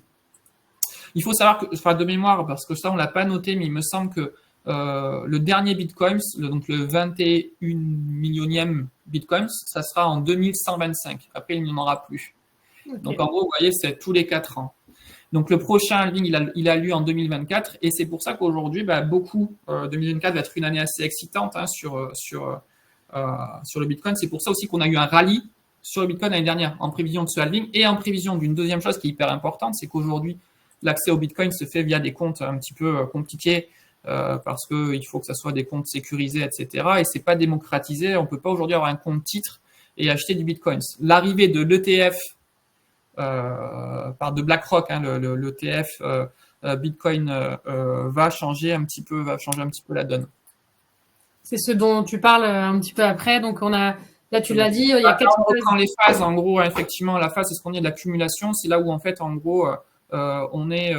Il faut savoir que, de mémoire, parce que ça, on l'a pas noté, mais il me semble que le dernier Bitcoin, donc le 21 millionième Bitcoin, ça sera en 2125. Après, il n'y en aura plus. Okay. Donc, en gros, vous voyez, c'est tous les 4 ans. Donc, le prochain halving, il a lieu en 2024. Et c'est pour ça qu'aujourd'hui, 2024 va être une année assez excitante sur le Bitcoin. C'est pour ça aussi qu'on a eu un rallye sur le Bitcoin l'année dernière, en prévision de ce halving. Et en prévision d'une deuxième chose qui est hyper importante, c'est qu'aujourd'hui, l'accès au Bitcoin se fait via des comptes un petit peu compliqués parce qu'il faut que ça soit des comptes sécurisés, etc. Et c'est pas démocratisé. On peut pas aujourd'hui avoir un compte titre et acheter du Bitcoin. L'arrivée de l'ETF de BlackRock, l'ETF Bitcoin va changer un petit peu la donne. C'est ce dont tu parles un petit peu après. Donc là, tu l'as dit, il y a quelques phases. Les phases, en gros, effectivement, la phase, c'est ce qu'on dit de l'accumulation. C'est là où, en fait, en gros, on est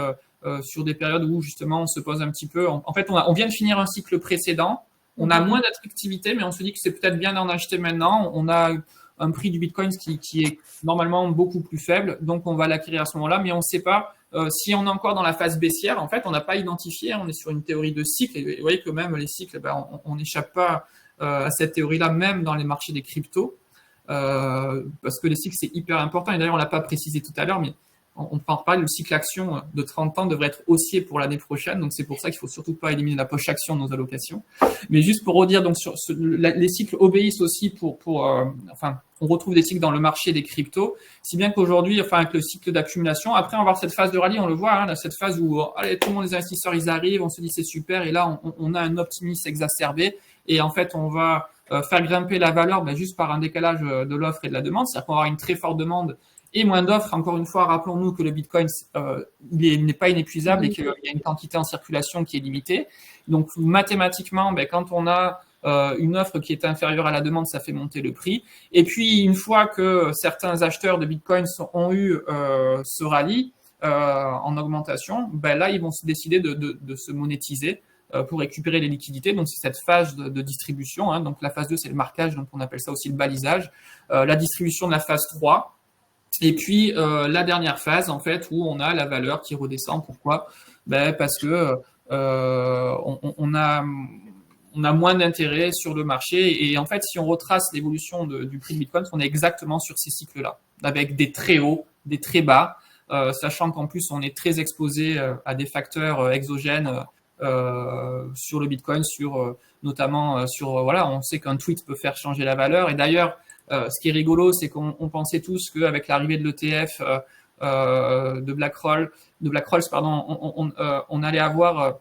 sur des périodes où justement on se pose un petit peu. En fait, on vient de finir un cycle précédent. On a moins d'attractivité, mais on se dit que c'est peut-être bien d'en acheter maintenant. On a un prix du Bitcoin qui est normalement beaucoup plus faible, donc on va l'acquérir à ce moment-là, mais on ne sait pas si on est encore dans la phase baissière. En fait, on n'a pas identifié. On est sur une théorie de cycle. Et vous voyez que même les cycles, on n'échappe pas à cette théorie-là, même dans les marchés des cryptos, parce que les cycles c'est hyper important. Et d'ailleurs, on l'a pas précisé tout à l'heure, mais on peut en reparler, le cycle action de 30 ans devrait être haussier pour l'année prochaine. Donc, c'est pour ça qu'il faut surtout pas éliminer la poche action de nos allocations. Mais juste pour redire, donc, les cycles obéissent aussi on retrouve des cycles dans le marché des cryptos. Si bien qu'aujourd'hui, avec le cycle d'accumulation, après, on va voir cette phase de rallye, on le voit, cette phase où, tout le monde, les investisseurs, ils arrivent, on se dit c'est super. Et là, on a un optimisme exacerbé. Et en fait, on va faire grimper la valeur, juste par un décalage de l'offre et de la demande. C'est-à-dire qu'on va avoir une très forte demande et moins d'offres. Encore une fois, rappelons-nous que le Bitcoin, il n'est pas inépuisable et qu'il y a une quantité en circulation qui est limitée. Donc, mathématiquement, quand on a une offre qui est inférieure à la demande, ça fait monter le prix. Et puis, une fois que certains acheteurs de Bitcoin ont eu ce rallye en augmentation, là, ils vont se décider de se monétiser pour récupérer les liquidités. Donc, c'est cette phase de distribution. Donc, la phase 2, c'est le marquage. Donc, on appelle ça aussi le balisage. La distribution de la phase 3. Et puis, la dernière phase, en fait, où on a la valeur qui redescend. Pourquoi ? Parce que on a moins d'intérêt sur le marché. Et en fait, si on retrace l'évolution du prix de Bitcoin, on est exactement sur ces cycles-là, avec des très hauts, des très bas, sachant qu'en plus, on est très exposé à des facteurs exogènes sur le Bitcoin, notamment on sait qu'un tweet peut faire changer la valeur. Et d'ailleurs, ce qui est rigolo, c'est qu'on pensait tous qu'avec l'arrivée de l'ETF de BlackRock, on allait avoir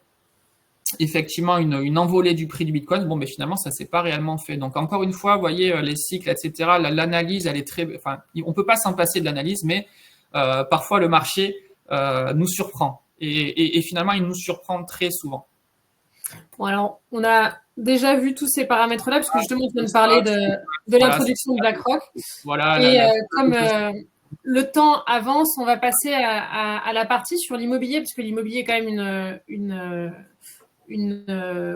effectivement une envolée du prix du Bitcoin. Mais finalement, ça s'est pas réellement fait. Donc, encore une fois, vous voyez, les cycles, etc., l'analyse, elle est on peut pas s'en passer de l'analyse, mais parfois, le marché nous surprend. Et finalement, il nous surprend très souvent. Bon, alors, on a déjà vu tous ces paramètres-là, parce que justement, on vient de parler de l'introduction de BlackRock. Voilà. Et comme le temps avance, on va passer à la partie sur l'immobilier, parce que l'immobilier est quand même une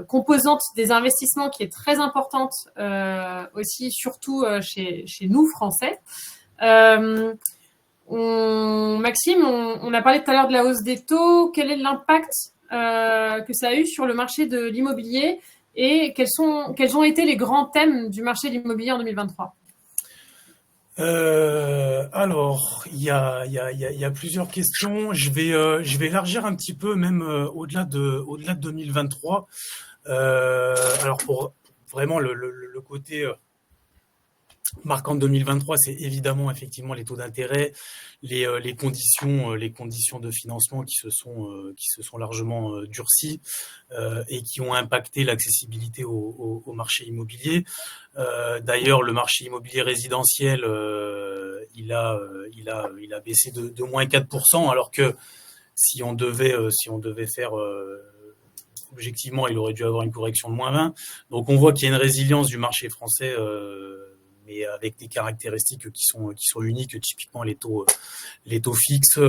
composante des investissements qui est très importante aussi, surtout chez nous, Français. Maxime, on a parlé tout à l'heure de la hausse des taux. Quel est l'impact que ça a eu sur le marché de l'immobilier et quels ont été les grands thèmes du marché de l'immobilier en 2023 ? Alors, il y a plusieurs questions. Je vais élargir un petit peu, même au-delà de 2023. Alors, pour vraiment le côté marquant de 2023, c'est évidemment effectivement les taux d'intérêt, les conditions de financement qui se sont largement durcies et qui ont impacté l'accessibilité au marché immobilier. D'ailleurs, le marché immobilier résidentiel, il a baissé de moins 4%, alors que si on devait faire objectivement, il aurait dû avoir une correction de -20. Donc on voit qu'il y a une résilience du marché français, mais avec des caractéristiques qui sont uniques, typiquement les taux fixes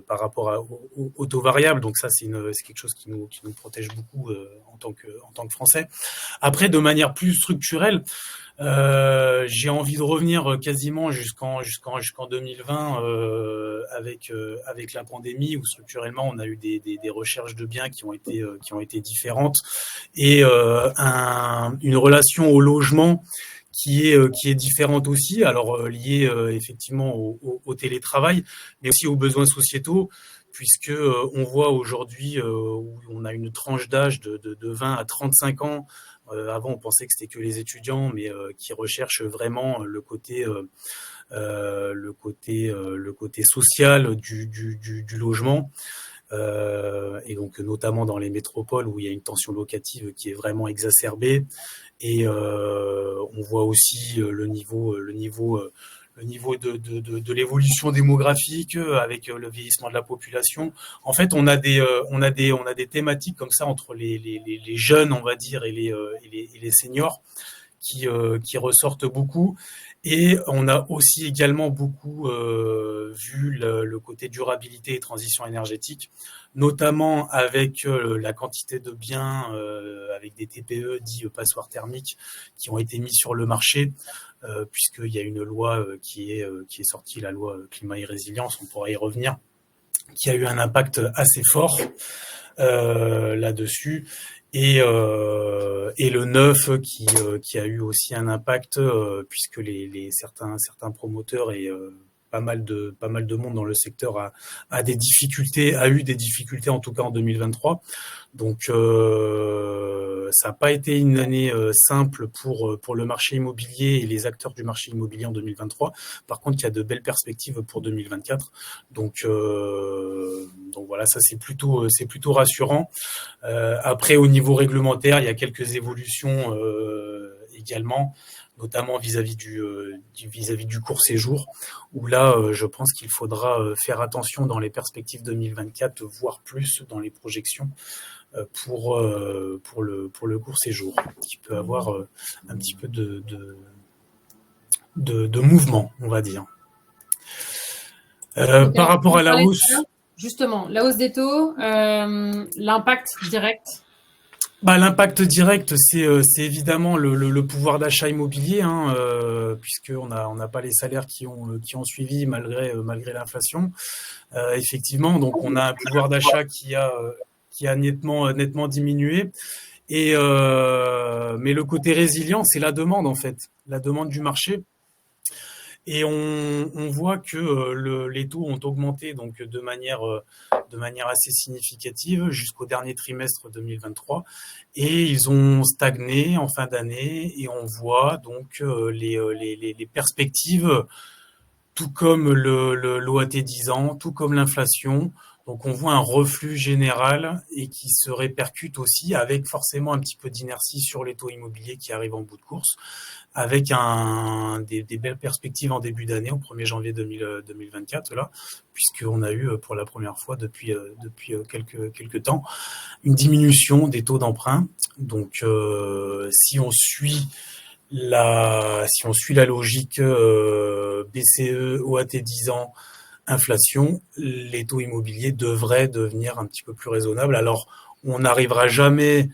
par rapport aux taux variables. Donc ça, c'est quelque chose qui nous protège beaucoup en tant que Français. Après, de manière plus structurelle, j'ai envie de revenir quasiment jusqu'en 2020 avec la pandémie, où structurellement on a eu des recherches de biens qui ont été différentes, et une relation au logement qui est différente aussi, alors liée effectivement au télétravail, mais aussi aux besoins sociétaux, puisque on voit aujourd'hui où on a une tranche d'âge de 20 à 35 ans. Avant, on pensait que c'était que les étudiants, mais qui recherchent vraiment le côté social du logement. Et donc notamment dans les métropoles où il y a une tension locative qui est vraiment exacerbée, et on voit aussi le niveau de l'évolution démographique avec le vieillissement de la population. En fait, on a des thématiques comme ça entre les jeunes, on va dire, et les seniors qui ressortent beaucoup. Et on a aussi également beaucoup vu le côté durabilité et transition énergétique, notamment avec la quantité de biens avec des TPE dits passoires thermiques qui ont été mis sur le marché, puisqu'il y a une loi qui est sortie, la loi climat et résilience, on pourra y revenir, qui a eu un impact assez fort là-dessus. Et le neuf qui a eu aussi un impact puisque certains promoteurs et pas mal de monde dans le secteur a eu des difficultés en tout cas en 2023. Donc ça n'a pas été une année simple pour le marché immobilier et les acteurs du marché immobilier en 2023. Par contre, il y a de belles perspectives pour 2024. Donc voilà, ça c'est plutôt rassurant. Après, au niveau réglementaire, il y a quelques évolutions également, notamment vis-à-vis du court séjour, où là, je pense qu'il faudra faire attention dans les perspectives 2024, voire plus dans les projections pour le court séjour, qui peut avoir un petit peu de mouvement, on va dire. Par rapport à la hausse... Justement, la hausse des taux, l'impact direct. L'impact direct, c'est évidemment le pouvoir d'achat immobilier, puisqu'on n'a pas les salaires qui ont suivi malgré l'inflation. Effectivement, donc on a un pouvoir d'achat qui a nettement diminué. Et mais le côté résilient, c'est la demande en fait, la demande du marché. Et on voit que les taux ont augmenté donc de manière assez significative jusqu'au dernier trimestre 2023, et ils ont stagné en fin d'année, et on voit donc les perspectives, tout comme l'OAT 10 ans, tout comme l'inflation. Donc on voit un reflux général et qui se répercute aussi avec forcément un petit peu d'inertie sur les taux immobiliers qui arrivent en bout de course, avec des belles perspectives en début d'année, au 1er janvier 2024, là, puisqu'on a eu pour la première fois depuis quelques temps une diminution des taux d'emprunt. Donc si on suit la logique BCE, OAT 10 ans, inflation, les taux immobiliers devraient devenir un petit peu plus raisonnables. Alors, on n'arrivera jamais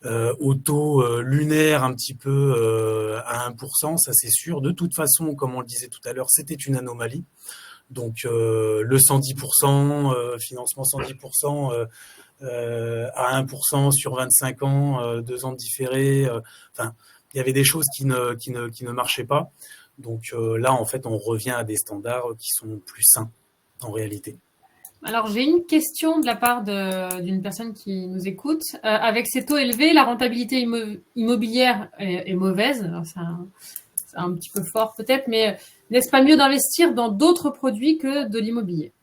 au taux lunaire un petit peu à 1%, ça c'est sûr. De toute façon, comme on le disait tout à l'heure, c'était une anomalie. Donc, le 110%, financement 110% à 1% sur 25 ans, 2 ans de différé. Enfin, il y avait des choses qui ne marchaient pas. Donc là, en fait, on revient à des standards qui sont plus sains en réalité. Alors, j'ai une question de la part d'une personne qui nous écoute. Avec ces taux élevés, la rentabilité immobilière est mauvaise. Alors, c'est un petit peu fort peut-être, mais n'est-ce pas mieux d'investir dans d'autres produits que de l'immobilier ?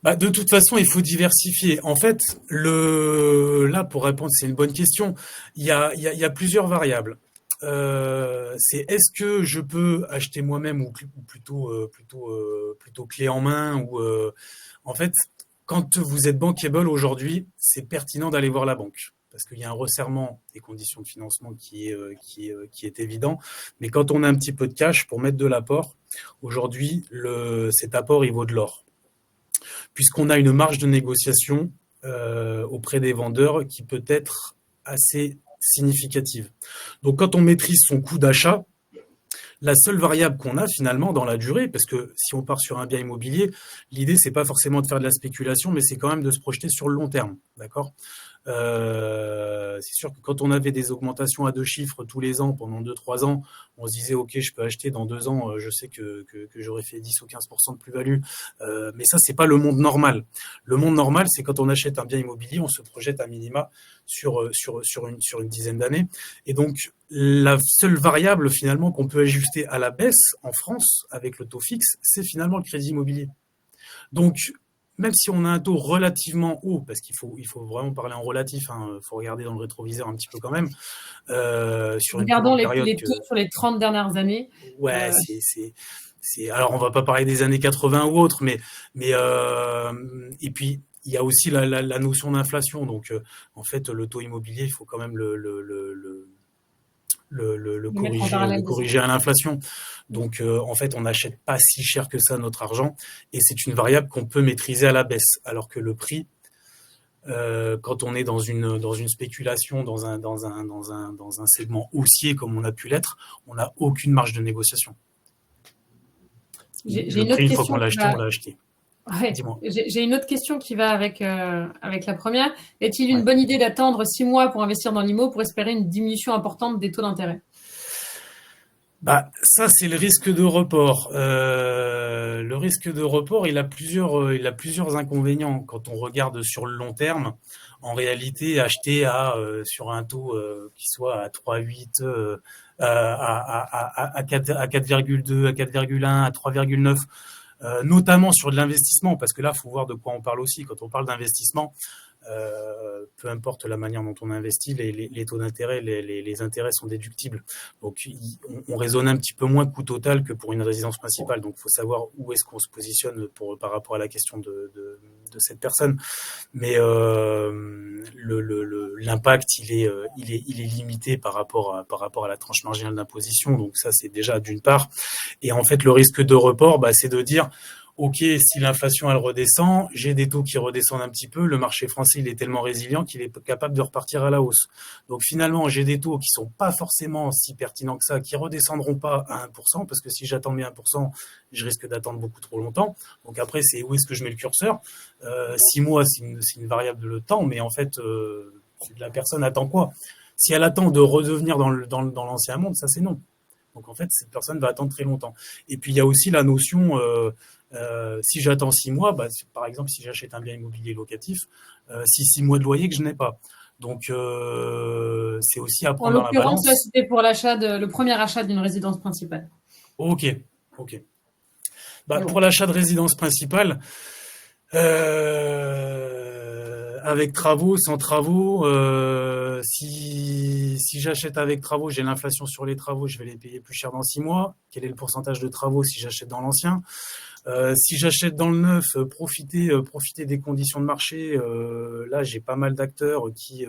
De toute façon, il faut diversifier. En fait, là, pour répondre, c'est une bonne question. Il y a plusieurs variables. C'est est-ce que je peux acheter moi-même ou plutôt clé en main, ou en fait quand vous êtes bankable aujourd'hui, c'est pertinent d'aller voir la banque. Parce qu'il y a un resserrement des conditions de financement qui est évident. Mais quand on a un petit peu de cash pour mettre de l'apport, aujourd'hui, cet apport, il vaut de l'or. Puisqu'on a une marge de négociation auprès des vendeurs qui peut être assez significative. Donc, quand on maîtrise son coût d'achat, la seule variable qu'on a finalement dans la durée, parce que si on part sur un bien immobilier, l'idée, c'est pas forcément de faire de la spéculation, mais c'est quand même de se projeter sur le long terme. D'accord ? C'est sûr que quand on avait des augmentations à 2 chiffres tous les ans pendant 2-3 ans, on se disait ok, je peux acheter dans 2 ans, je sais que j'aurais fait 10 ou 15% de plus-value, mais ça c'est pas le monde normal. Le monde normal, c'est quand on achète un bien immobilier, on se projette à minima sur une dizaine d'années, et donc la seule variable finalement qu'on peut ajuster à la baisse en France avec le taux fixe, c'est finalement le crédit immobilier. Donc même si on a un taux relativement haut, parce qu'il faut vraiment parler en relatif, il faut regarder dans le rétroviseur un petit peu quand même, sur une Regardons période les taux sur les 30 dernières années. Ouais, alors on va pas parler des années 80 ou autres, mais et puis il y a aussi la notion d'inflation. Donc en fait, le taux immobilier, il faut quand même le corriger à l'inflation. Donc en fait, on n'achète pas si cher que ça notre argent, et c'est une variable qu'on peut maîtriser à la baisse, alors que le prix, quand on est dans une spéculation, dans un segment haussier comme on a pu l'être, on n'a aucune marge de négociation. J'ai le prix, une fois qu'on l'a acheté, on l'a acheté. Ouais. J'ai une autre question qui va avec la première. Est-il une bonne idée d'attendre 6 mois pour investir dans l'IMO pour espérer une diminution importante des taux d'intérêt ? Ça, c'est le risque de report. Le risque de report, il a plusieurs inconvénients. Quand on regarde sur le long terme, en réalité, acheter sur un taux qui soit à 3,8, à 4,2, à 4,1, à 3,9, notamment sur de l'investissement, parce que là, il faut voir de quoi on parle aussi. Quand on parle d'investissement, peu importe la manière dont on investit, les taux d'intérêt, les intérêts sont déductibles. Donc, on raisonne un petit peu moins coût total que pour une résidence principale. Donc, il faut savoir où est-ce qu'on se positionne par rapport à la question de cette personne. Mais l'impact, il est limité par rapport à la tranche marginale d'imposition. Donc, ça, c'est déjà d'une part. Et en fait, le risque de report, c'est de dire ok, si l'inflation elle redescend, j'ai des taux qui redescendent un petit peu, le marché français il est tellement résilient qu'il est capable de repartir à la hausse. Donc finalement, j'ai des taux qui sont pas forcément si pertinents que ça, qui redescendront pas à 1%, parce que si j'attends mes 1%, je risque d'attendre beaucoup trop longtemps. Donc après, c'est où est-ce que je mets le curseur ? 6 mois, c'est une variable de temps, mais en fait, la personne attend quoi ? Si elle attend de redevenir dans l'ancien monde, ça c'est non. Donc en fait, cette personne va attendre très longtemps. Et puis il y a aussi la notion... si j'attends 6 mois, par exemple, si j'achète un bien immobilier locatif, c'est 6 mois de loyer que je n'ai pas. Donc, c'est aussi à prendre dans la balance. En l'occurrence, là, c'était pour le premier achat d'une résidence principale. Ok. Pour l'achat de résidence principale, avec travaux, sans travaux, si j'achète avec travaux, j'ai l'inflation sur les travaux, je vais les payer plus cher dans 6 mois. Quel est le pourcentage de travaux si j'achète dans l'ancien ? Si j'achète dans le neuf, profiter des conditions de marché. Là, j'ai pas mal d'acteurs qui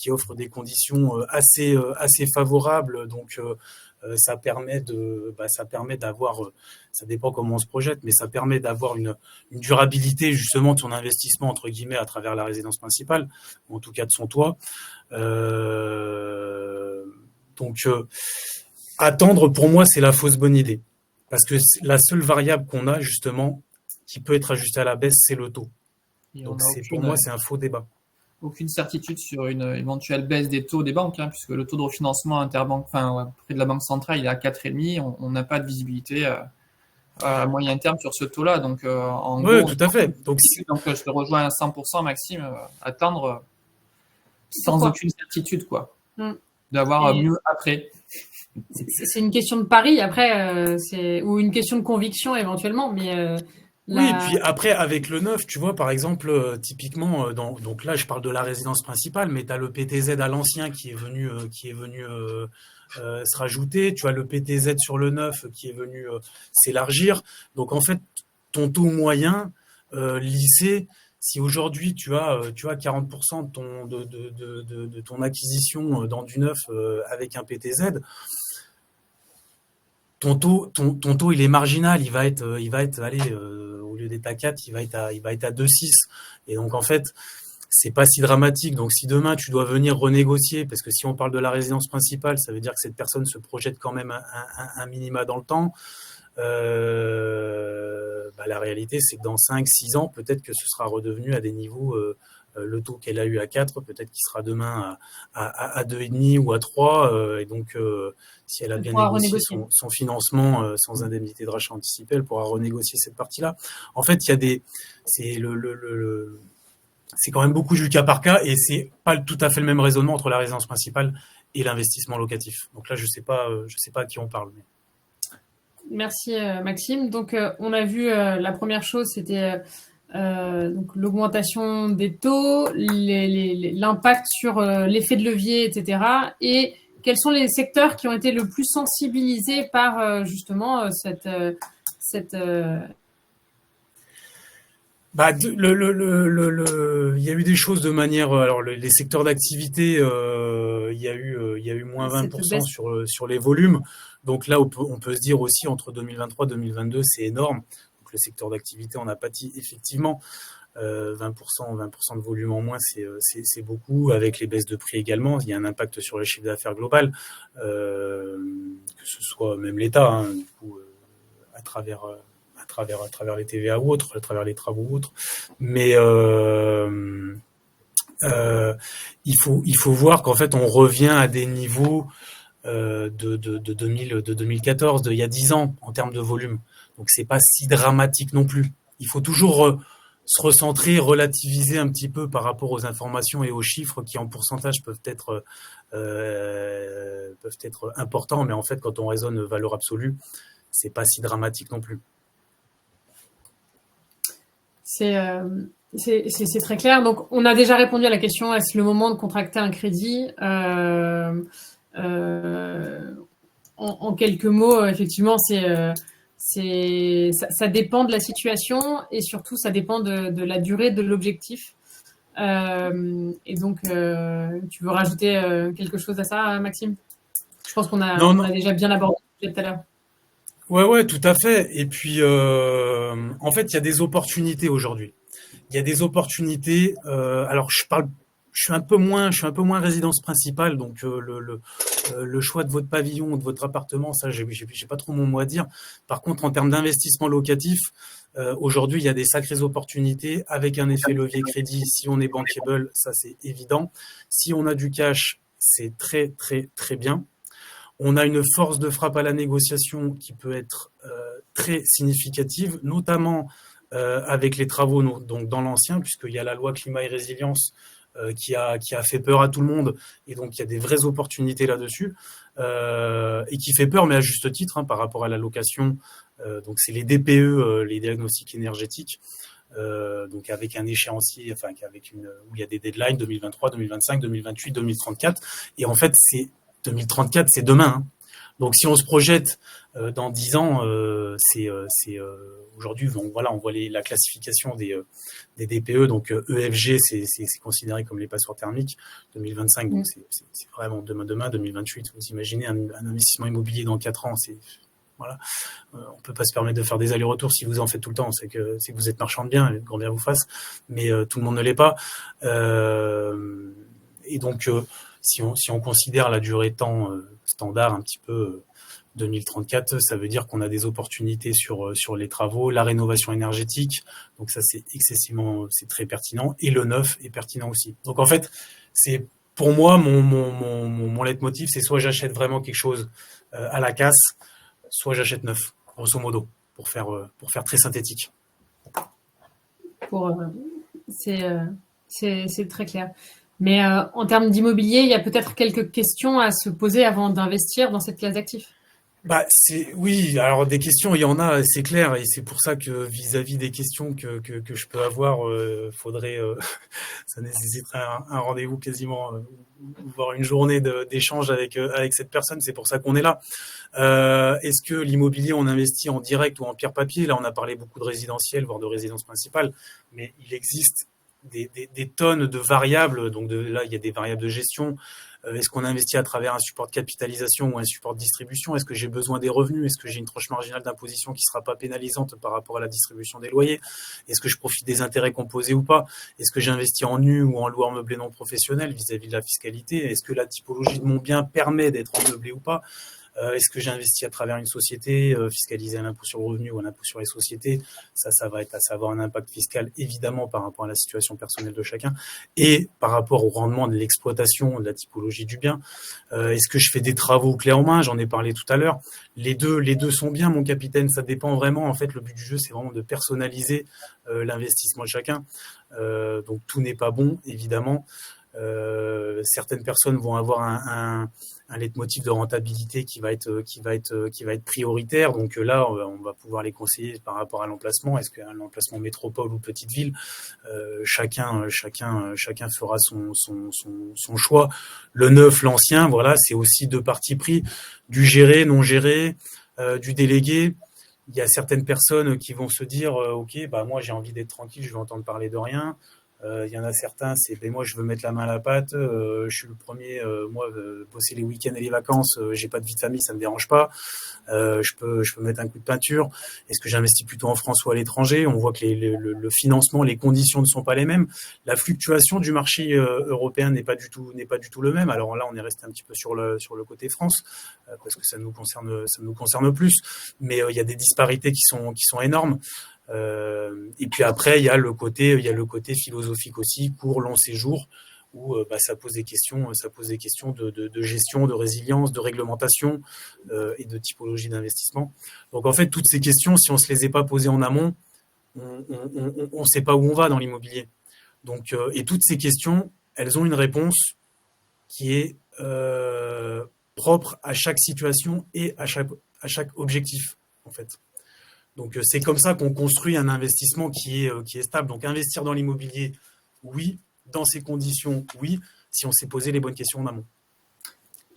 offrent des conditions assez favorables. Donc, ça permet d'avoir, ça dépend comment on se projette, mais ça permet d'avoir une durabilité justement de son investissement entre guillemets à travers la résidence principale, ou en tout cas de son toit. Donc, attendre pour moi, c'est la fausse bonne idée. Parce que la seule variable qu'on a, justement, qui peut être ajustée à la baisse, c'est le taux. Donc, pour moi, c'est un faux débat. Aucune certitude sur une éventuelle baisse des taux des banques, puisque le taux de refinancement interbanque, près de la Banque centrale, il est à 4,5. On n'a pas de visibilité à moyen terme sur ce taux-là. Donc, en gros, tout à fait. Donc, je te rejoins à 100%, Maxime, attendre sans aucune certitude, quoi. D'avoir mieux après. C'est une question de pari, après, ou une question de conviction éventuellement, mais... Oui, et puis après, avec le neuf, tu vois, par exemple, typiquement, donc là, je parle de la résidence principale, mais tu as le PTZ à l'ancien qui est venu se rajouter, tu as le PTZ sur le neuf qui est venu s'élargir. Donc, en fait, ton taux moyen, lisser. Si aujourd'hui tu as 40% de ton acquisition dans du neuf avec un PTZ, ton taux il est marginal, il va être allez, au lieu d'être à 4, il va être à 2,6. Et donc en fait, c'est pas si dramatique. Donc si demain tu dois venir renégocier, parce que si on parle de la résidence principale, ça veut dire que cette personne se projette quand même un minima dans le temps. La réalité, c'est que dans 5-6 ans, peut-être que ce sera redevenu à des niveaux, le taux qu'elle a eu à 4, peut-être qu'il sera demain à 2,5 ou à 3. Et donc, si elle a bien négocié son financement sans indemnité de rachat anticipé, elle pourra renégocier cette partie-là. En fait, il y a c'est quand même beaucoup du cas par cas et c'est pas tout à fait le même raisonnement entre la résidence principale et l'investissement locatif. Donc là, je sais pas à qui on parle. Mais... Merci Maxime. Donc on a vu la première chose, c'était donc l'augmentation des taux, l'impact sur l'effet de levier, etc. Et quels sont les secteurs qui ont été le plus sensibilisés par justement cette il y a eu des choses de manière. Alors les secteurs d'activité, il y a eu moins 20% sur les volumes. Donc là, on peut se dire aussi entre 2023 et 2022, c'est énorme. Donc le secteur d'activité en a pâti effectivement. 20% de volume en moins, c'est beaucoup. Avec les baisses de prix également, il y a un impact sur le chiffre d'affaires global, que ce soit même l'État, du coup, à travers les TVA ou autres, à travers les travaux ou autres. Mais il faut voir qu'en fait, on revient à des niveaux de 2014, il y a 10 ans, en termes de volume. Donc, c'est pas si dramatique non plus. Il faut toujours se recentrer, relativiser un petit peu par rapport aux informations et aux chiffres qui, en pourcentage, peuvent être importants. Mais en fait, quand on raisonne valeur absolue, c'est pas si dramatique non plus. C'est très clair. Donc, on a déjà répondu à la question, est-ce le moment de contracter un crédit en quelques mots, effectivement, ça dépend de la situation et surtout, ça dépend de la durée de l'objectif. Et donc, tu veux rajouter quelque chose à ça, Maxime? Je pense qu'on a déjà bien abordé le sujet tout à l'heure. Ouais, tout à fait. Et puis, en fait, il y a des opportunités aujourd'hui. Il y a des opportunités. Alors, je suis un peu moins résidence principale, donc le choix de votre pavillon ou de votre appartement, ça, j'ai pas trop mon mot à dire. Par contre, en termes d'investissement locatif, aujourd'hui, il y a des sacrées opportunités avec un effet levier crédit. Si on est bankable, ça c'est évident. Si on a du cash, c'est très très très bien. On a une force de frappe à la négociation qui peut être très significative, notamment avec les travaux donc dans l'ancien, puisqu'il y a la loi climat et résilience qui a fait peur à tout le monde, et donc il y a des vraies opportunités là-dessus, et qui fait peur, mais à juste titre, par rapport à la location. Donc c'est les DPE, les diagnostics énergétiques, donc avec un échéancier, où il y a des deadlines 2023, 2025, 2028, 2034, et en fait 2034, c'est demain. Donc, si on se projette dans 10 ans, aujourd'hui, on voit la classification des DPE. Donc, EFG, c'est considéré comme les passoires thermiques. 2025, donc c'est vraiment demain. 2028, vous imaginez un investissement immobilier dans 4 ans, on peut pas se permettre de faire des allers-retours si vous en faites tout le temps. C'est que vous êtes marchand de biens, grand bien vous fasse. Mais tout le monde ne l'est pas. Et donc, si on considère la durée temps standard un petit peu 2034, ça veut dire qu'on a des opportunités sur les travaux, la rénovation énergétique. Donc ça, c'est très pertinent. Et le neuf est pertinent aussi. Donc en fait, c'est pour moi mon leitmotiv, c'est soit j'achète vraiment quelque chose à la casse, soit j'achète neuf, grosso modo, pour faire très synthétique. C'est très clair. Mais en termes d'immobilier, il y a peut-être quelques questions à se poser avant d'investir dans cette classe d'actifs. Oui, alors des questions, il y en a, c'est clair, et c'est pour ça que vis-à-vis des questions que je peux avoir, faudrait, ça nécessiterait un rendez-vous quasiment, voire une journée d'échange avec cette personne. C'est pour ça qu'on est là. Est-ce que l'immobilier, on investit en direct ou en pierre papier? Là, on a parlé beaucoup de résidentiel, voire de résidence principale, mais il existe des tonnes de variables. Donc là, il y a des variables de gestion. Est-ce qu'on investit à travers un support de capitalisation ou un support de distribution? Est-ce que j'ai besoin des revenus? Est-ce que j'ai une tranche marginale d'imposition qui ne sera pas pénalisante par rapport à la distribution des loyers? Est-ce que je profite des intérêts composés ou pas? Est-ce que j'investis en nu ou en loueur meublé non professionnel vis-à-vis de la fiscalité? Est-ce que la typologie de mon bien permet d'être en meublé ou pas? Est-ce que j'investis à travers une société fiscalisée à l'impôt sur le revenu ou à l'impôt sur les sociétés? Ça va avoir un impact fiscal évidemment par rapport à la situation personnelle de chacun et par rapport au rendement de l'exploitation de la typologie du bien. Est-ce que je fais des travaux clés en main? J'en ai parlé tout à l'heure. Les deux sont bien, mon capitaine. Ça dépend vraiment. En fait, le but du jeu, c'est vraiment de personnaliser l'investissement de chacun. Donc tout n'est pas bon, évidemment. Certaines personnes vont avoir un leitmotiv de rentabilité qui va être prioritaire. Donc là, on va pouvoir les conseiller par rapport à l'emplacement. Est-ce qu'un emplacement métropole ou petite ville, chacun fera son choix. Le neuf, l'ancien, voilà, c'est aussi deux parties pris, du géré, non géré, du délégué. Il y a certaines personnes qui vont se dire, ok, moi j'ai envie d'être tranquille, je vais entendre parler de rien. Il y en a certains, moi je veux mettre la main à la pâte, je suis le premier, bosser les week-ends et les vacances, j'ai pas de vie de famille, ça me dérange pas, je peux mettre un coup de peinture. Est-ce que j'investis plutôt en France ou à l'étranger? On voit que le financement, les conditions ne sont pas les mêmes. La fluctuation du marché européen n'est pas du tout le même. Alors là, on est resté un petit peu sur le côté France parce que ça nous concerne plus, mais il y a des disparités qui sont énormes. Et puis après, il y a le côté philosophique aussi, court, long séjour, où ça pose des questions de gestion, de résilience, de réglementation et de typologie d'investissement. Donc en fait, toutes ces questions, si on se les est pas posées en amont, on sait pas où on va dans l'immobilier. Donc et toutes ces questions, elles ont une réponse qui est propre à chaque situation et à chaque objectif en fait. Donc, c'est comme ça qu'on construit un investissement qui est stable. Donc, investir dans l'immobilier, oui. Dans ces conditions, oui. Si on s'est posé les bonnes questions en amont.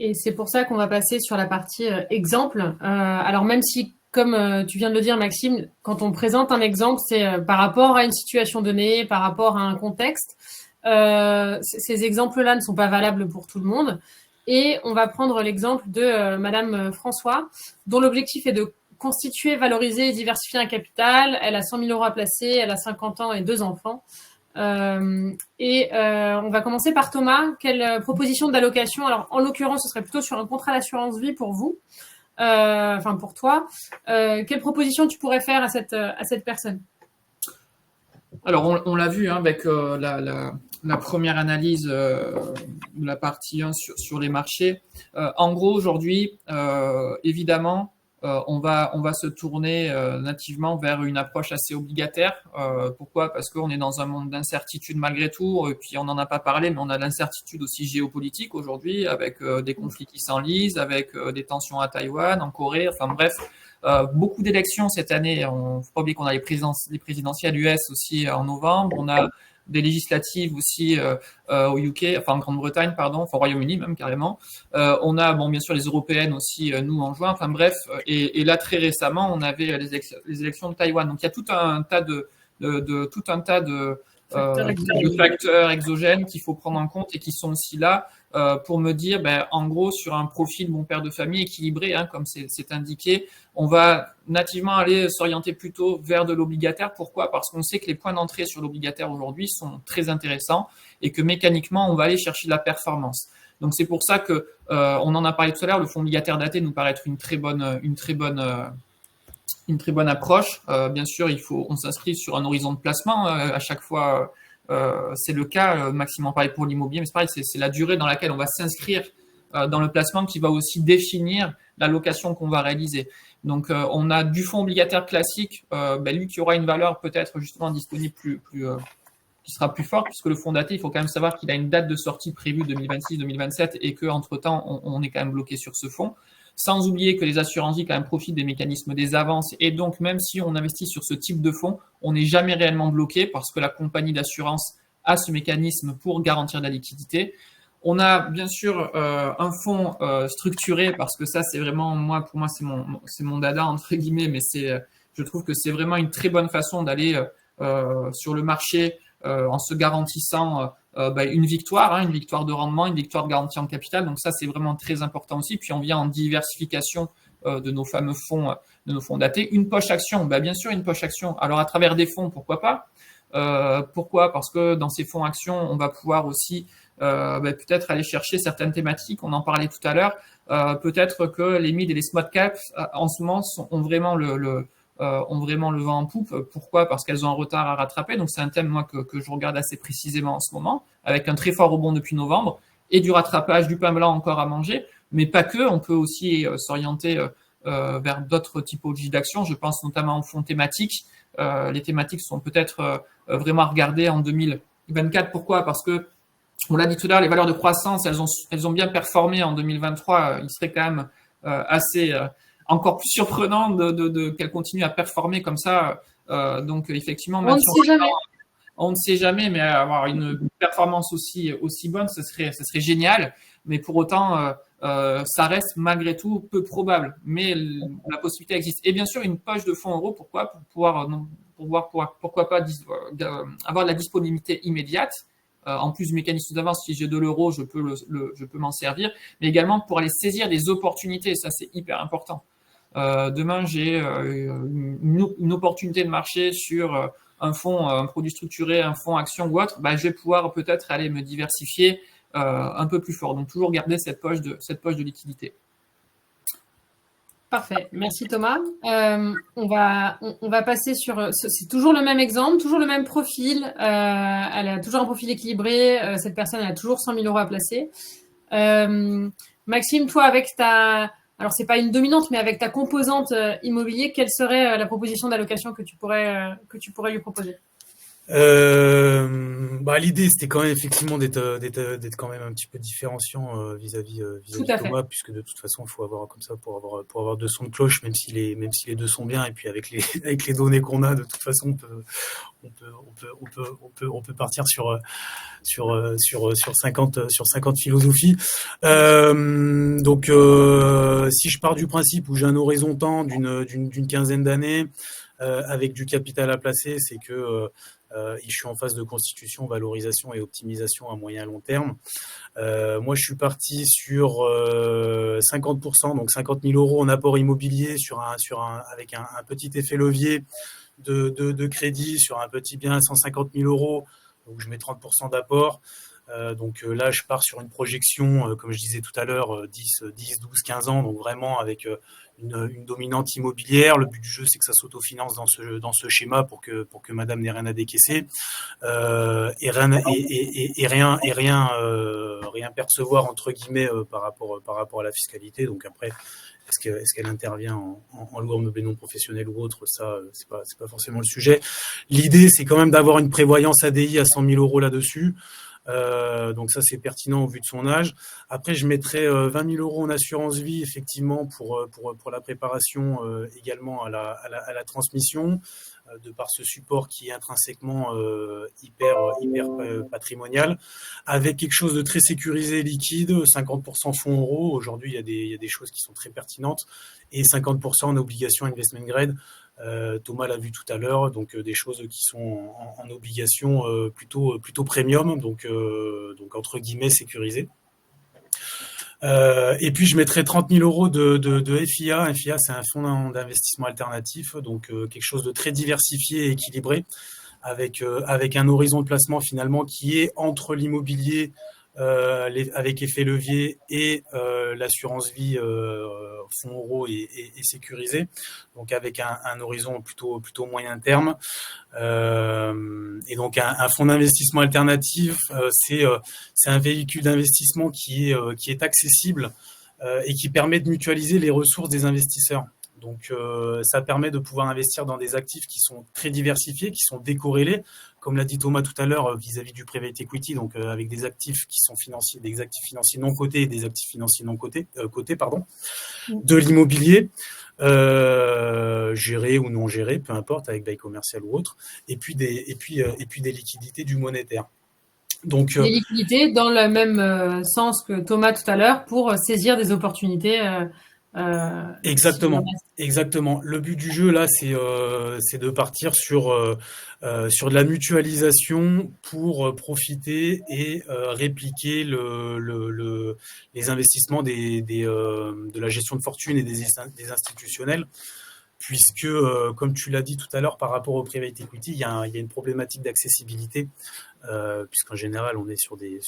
Et c'est pour ça qu'on va passer sur la partie exemple. Alors, même si, comme tu viens de le dire, Maxime, quand on présente un exemple, c'est par rapport à une situation donnée, par rapport à un contexte. Ces exemples-là ne sont pas valables pour tout le monde. Et on va prendre l'exemple de Madame François, dont l'objectif est de constituer, valoriser et diversifier un capital. Elle a 100 000 euros à placer, elle a 50 ans et 2 enfants. On va commencer par Thomas. Quelle proposition d'allocation? Alors, en l'occurrence, ce serait plutôt sur un contrat d'assurance vie pour vous, pour toi. Quelle proposition tu pourrais faire à cette personne? Alors, on l'a vu avec la première analyse de la partie 1 sur les marchés. En gros, aujourd'hui, évidemment, on va se tourner nativement vers une approche assez obligataire. Pourquoi? Parce qu'on est dans un monde d'incertitude malgré tout, et puis on n'en a pas parlé, mais on a l'incertitude aussi géopolitique aujourd'hui, avec des conflits qui s'enlisent, avec des tensions à Taïwan, en Corée, enfin bref, beaucoup d'élections cette année. Il ne faut pas oublier qu'on a les présidentielles US aussi en novembre, on a des législatives aussi au UK, enfin en Grande-Bretagne, pardon, enfin au Royaume-Uni même carrément. On a bien sûr les européennes aussi, nous en juin, enfin bref, et là très récemment on avait les élections de Taïwan. Donc il y a tout un tas de facteurs exogènes qu'il faut prendre en compte et qui sont aussi là pour me dire, en gros, sur un profil bon père de famille équilibré, comme c'est indiqué, on va nativement aller s'orienter plutôt vers de l'obligataire. Pourquoi? Parce qu'on sait que les points d'entrée sur l'obligataire aujourd'hui sont très intéressants et que mécaniquement, on va aller chercher de la performance. Donc c'est pour ça que on en a parlé tout à l'heure, le fonds obligataire daté nous paraît être une très bonne approche. Bien sûr, on s'inscrit sur un horizon de placement à chaque fois. C'est le cas, Maxime en parlait pour l'immobilier, mais c'est pareil, c'est la durée dans laquelle on va s'inscrire dans le placement qui va aussi définir la location qu'on va réaliser. Donc, on a du fonds obligataire classique, lui qui aura une valeur peut-être justement disponible qui sera plus forte, puisque le fonds daté, il faut quand même savoir qu'il a une date de sortie prévue 2026-2027 et qu'entre-temps, on est quand même bloqué sur ce fonds. Sans oublier que les assurances-vie quand même profitent des mécanismes des avances et donc même si on investit sur ce type de fonds, on n'est jamais réellement bloqué parce que la compagnie d'assurance a ce mécanisme pour garantir la liquidité. On a bien sûr un fonds structuré parce que ça c'est vraiment pour moi c'est mon dada entre guillemets, mais je trouve que c'est vraiment une très bonne façon d'aller sur le marché en se garantissant une victoire de rendement, une victoire de garantie en capital. Donc ça c'est vraiment très important aussi. Puis on vient en diversification de nos fameux fonds, de nos fonds datés. Une poche action, bien sûr une poche action. Alors à travers des fonds, pourquoi pas. Pourquoi? Parce que dans ces fonds actions, on va pouvoir aussi peut-être aller chercher certaines thématiques. On en parlait tout à l'heure. Peut-être que les mid et les small caps en ce moment ont vraiment le vent en poupe. Pourquoi? Parce qu'elles ont un retard à rattraper. Donc c'est un thème moi que je regarde assez précisément en ce moment, avec un très fort rebond depuis novembre et du rattrapage, du pain blanc encore à manger. Mais pas que. On peut aussi s'orienter vers d'autres typologies d'actions. Je pense notamment aux fonds thématiques. Les thématiques sont peut-être vraiment regardées en 2024. Pourquoi? Parce que, on l'a dit tout à l'heure, les valeurs de croissance, elles ont bien performé en 2023. Il serait quand même assez encore plus surprenant qu'elles continuent à performer comme ça. Donc effectivement, on ne sait jamais. On ne sait jamais, mais avoir une performance aussi bonne, ce serait génial. Mais pour autant, ça reste malgré tout peu probable. Mais la possibilité existe. Et bien sûr, une poche de fonds euros, pourquoi? Pourquoi pas avoir de la disponibilité immédiate. En plus du mécanisme d'avance, si j'ai de l'euro, je peux m'en servir. Mais également pour aller saisir des opportunités. Ça, c'est hyper important. Demain, j'ai une opportunité de marché sur un fonds, un produit structuré, un fonds action ou autre, je vais pouvoir peut-être aller me diversifier un peu plus fort. Donc toujours garder cette poche de liquidité. Parfait, merci Thomas. On va passer sur. C'est toujours le même exemple, toujours le même profil. Elle a toujours un profil équilibré. Cette personne elle a toujours 100 000 euros à placer. Maxime, toi avec alors c'est pas une dominante, mais avec ta composante immobilier, quelle serait la proposition d'allocation que tu pourrais lui proposer? L'idée c'était quand même effectivement d'être quand même un petit peu différenciant vis-à-vis de Thomas, puisque de toute façon il faut avoir comme ça pour avoir deux sons de cloche, même si les deux sont bien, et puis avec les données qu'on a, de toute façon on peut partir sur 50 philosophies. Donc si je pars du principe où j'ai un horizon de temps d'une quinzaine d'années avec du capital à placer, c'est que je suis en phase de constitution, valorisation et optimisation à moyen et long terme. Moi, je suis parti sur 50%, donc 50 000 euros en apport immobilier avec un petit effet levier de crédit sur un petit bien à 150 000 euros. Donc, je mets 30% d'apport. Donc là, je pars sur une projection, comme je disais tout à l'heure, 10, 12, 15 ans, donc vraiment avec une dominante immobilière. Le but du jeu, c'est que ça s'autofinance dans ce schéma pour que madame n'ait rien à décaisser et rien percevoir entre guillemets par rapport à la fiscalité. Donc après, est-ce qu'elle intervient en loueur meublé non professionnel ou autre, ça c'est pas forcément le sujet. L'idée, c'est quand même d'avoir une prévoyance ADI à 100 000 euros là-dessus. Donc ça c'est pertinent au vu de son âge. Après je mettrai 20 000 euros en assurance vie effectivement pour la préparation également à la transmission, de par ce support qui est intrinsèquement hyper patrimonial, avec quelque chose de très sécurisé et liquide, 50% fonds euros. Aujourd'hui il y a des choses qui sont très pertinentes, et 50% en obligation investment grade. Thomas l'a vu tout à l'heure, donc des choses qui sont en obligation plutôt premium, donc entre guillemets sécurisées. Et puis je mettrai 30 000 euros de FIA. FIA, c'est un fonds d'investissement alternatif, donc quelque chose de très diversifié et équilibré, avec un horizon de placement finalement qui est entre l'immobilier avec effet levier et l'assurance vie fonds euros et sécurisé, donc avec un horizon plutôt moyen terme. Et donc un fonds d'investissement alternatif, c'est un véhicule d'investissement qui est accessible et qui permet de mutualiser les ressources des investisseurs. Donc, ça permet de pouvoir investir dans des actifs qui sont très diversifiés, qui sont décorrélés, comme l'a dit Thomas tout à l'heure, vis-à-vis du private equity, donc avec des actifs qui sont financiers, des actifs financiers non cotés et des actifs financiers non cotés, de l'immobilier, géré ou non géré, peu importe, avec bail commercial ou autre, et puis des liquidités du monétaire. Donc, les liquidités dans le même sens que Thomas tout à l'heure pour saisir des opportunités. Exactement. Le but du jeu là, c'est de partir sur de la mutualisation pour profiter et répliquer les investissements de la gestion de fortune et des institutionnels. Puisque, comme tu l'as dit tout à l'heure, par rapport au private equity, il y a une problématique d'accessibilité, puisqu'en général, on est sur des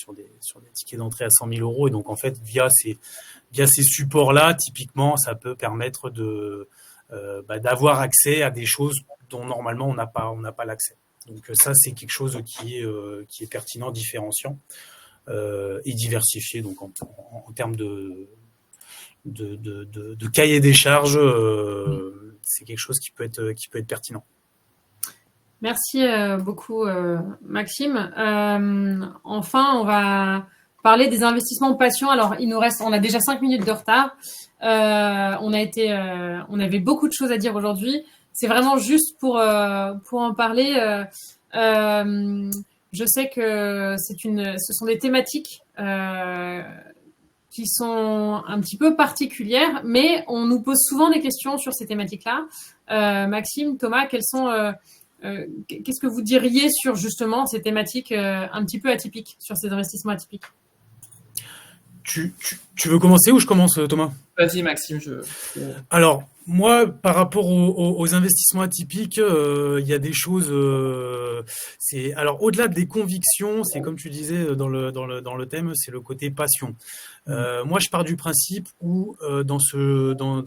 tickets d'entrée à 100 000 euros. Et donc, en fait, via ces supports-là, typiquement, ça peut permettre d'avoir accès à des choses dont normalement on n'a pas l'accès. Donc, ça, c'est quelque chose qui est pertinent, différenciant et diversifié. Donc, en termes de cahier des charges, c'est quelque chose qui peut être pertinent. Merci beaucoup Maxime. Enfin, on va parler des investissements passion. Alors, on a déjà 5 minutes de retard. On avait beaucoup de choses à dire aujourd'hui. C'est vraiment juste pour en parler. Je sais que ce sont des thématiques qui sont un petit peu particulières, mais on nous pose souvent des questions sur ces thématiques-là. Maxime, Thomas, qu'est-ce que vous diriez sur justement ces thématiques un petit peu atypiques, sur ces investissements atypiques? Tu veux commencer ou je commence, Thomas? Vas-y, Maxime. Alors, moi, par rapport aux investissements atypiques, il y a des choses. Alors, au-delà des convictions, c'est comme tu disais dans le thème, c'est le côté passion. Moi, je pars du principe où dans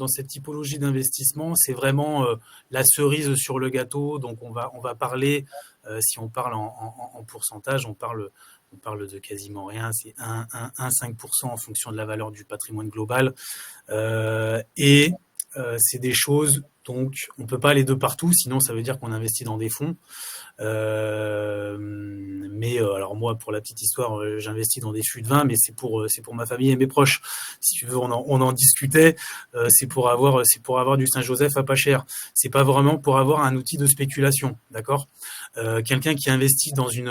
cette typologie d'investissement, c'est vraiment la cerise sur le gâteau. Donc, on va parler, si on parle en pourcentage, on parle de quasiment rien, c'est 1,5% en fonction de la valeur du patrimoine global. C'est des choses, donc on ne peut pas aller de partout, sinon ça veut dire qu'on investit dans des fonds. Alors moi, pour la petite histoire, j'investis dans des fûts de vin, mais c'est pour ma famille et mes proches. Si tu veux, on en discutait. C'est pour avoir du Saint-Joseph à pas cher. C'est pas vraiment pour avoir un outil de spéculation, d'accord. Quelqu'un qui investit dans une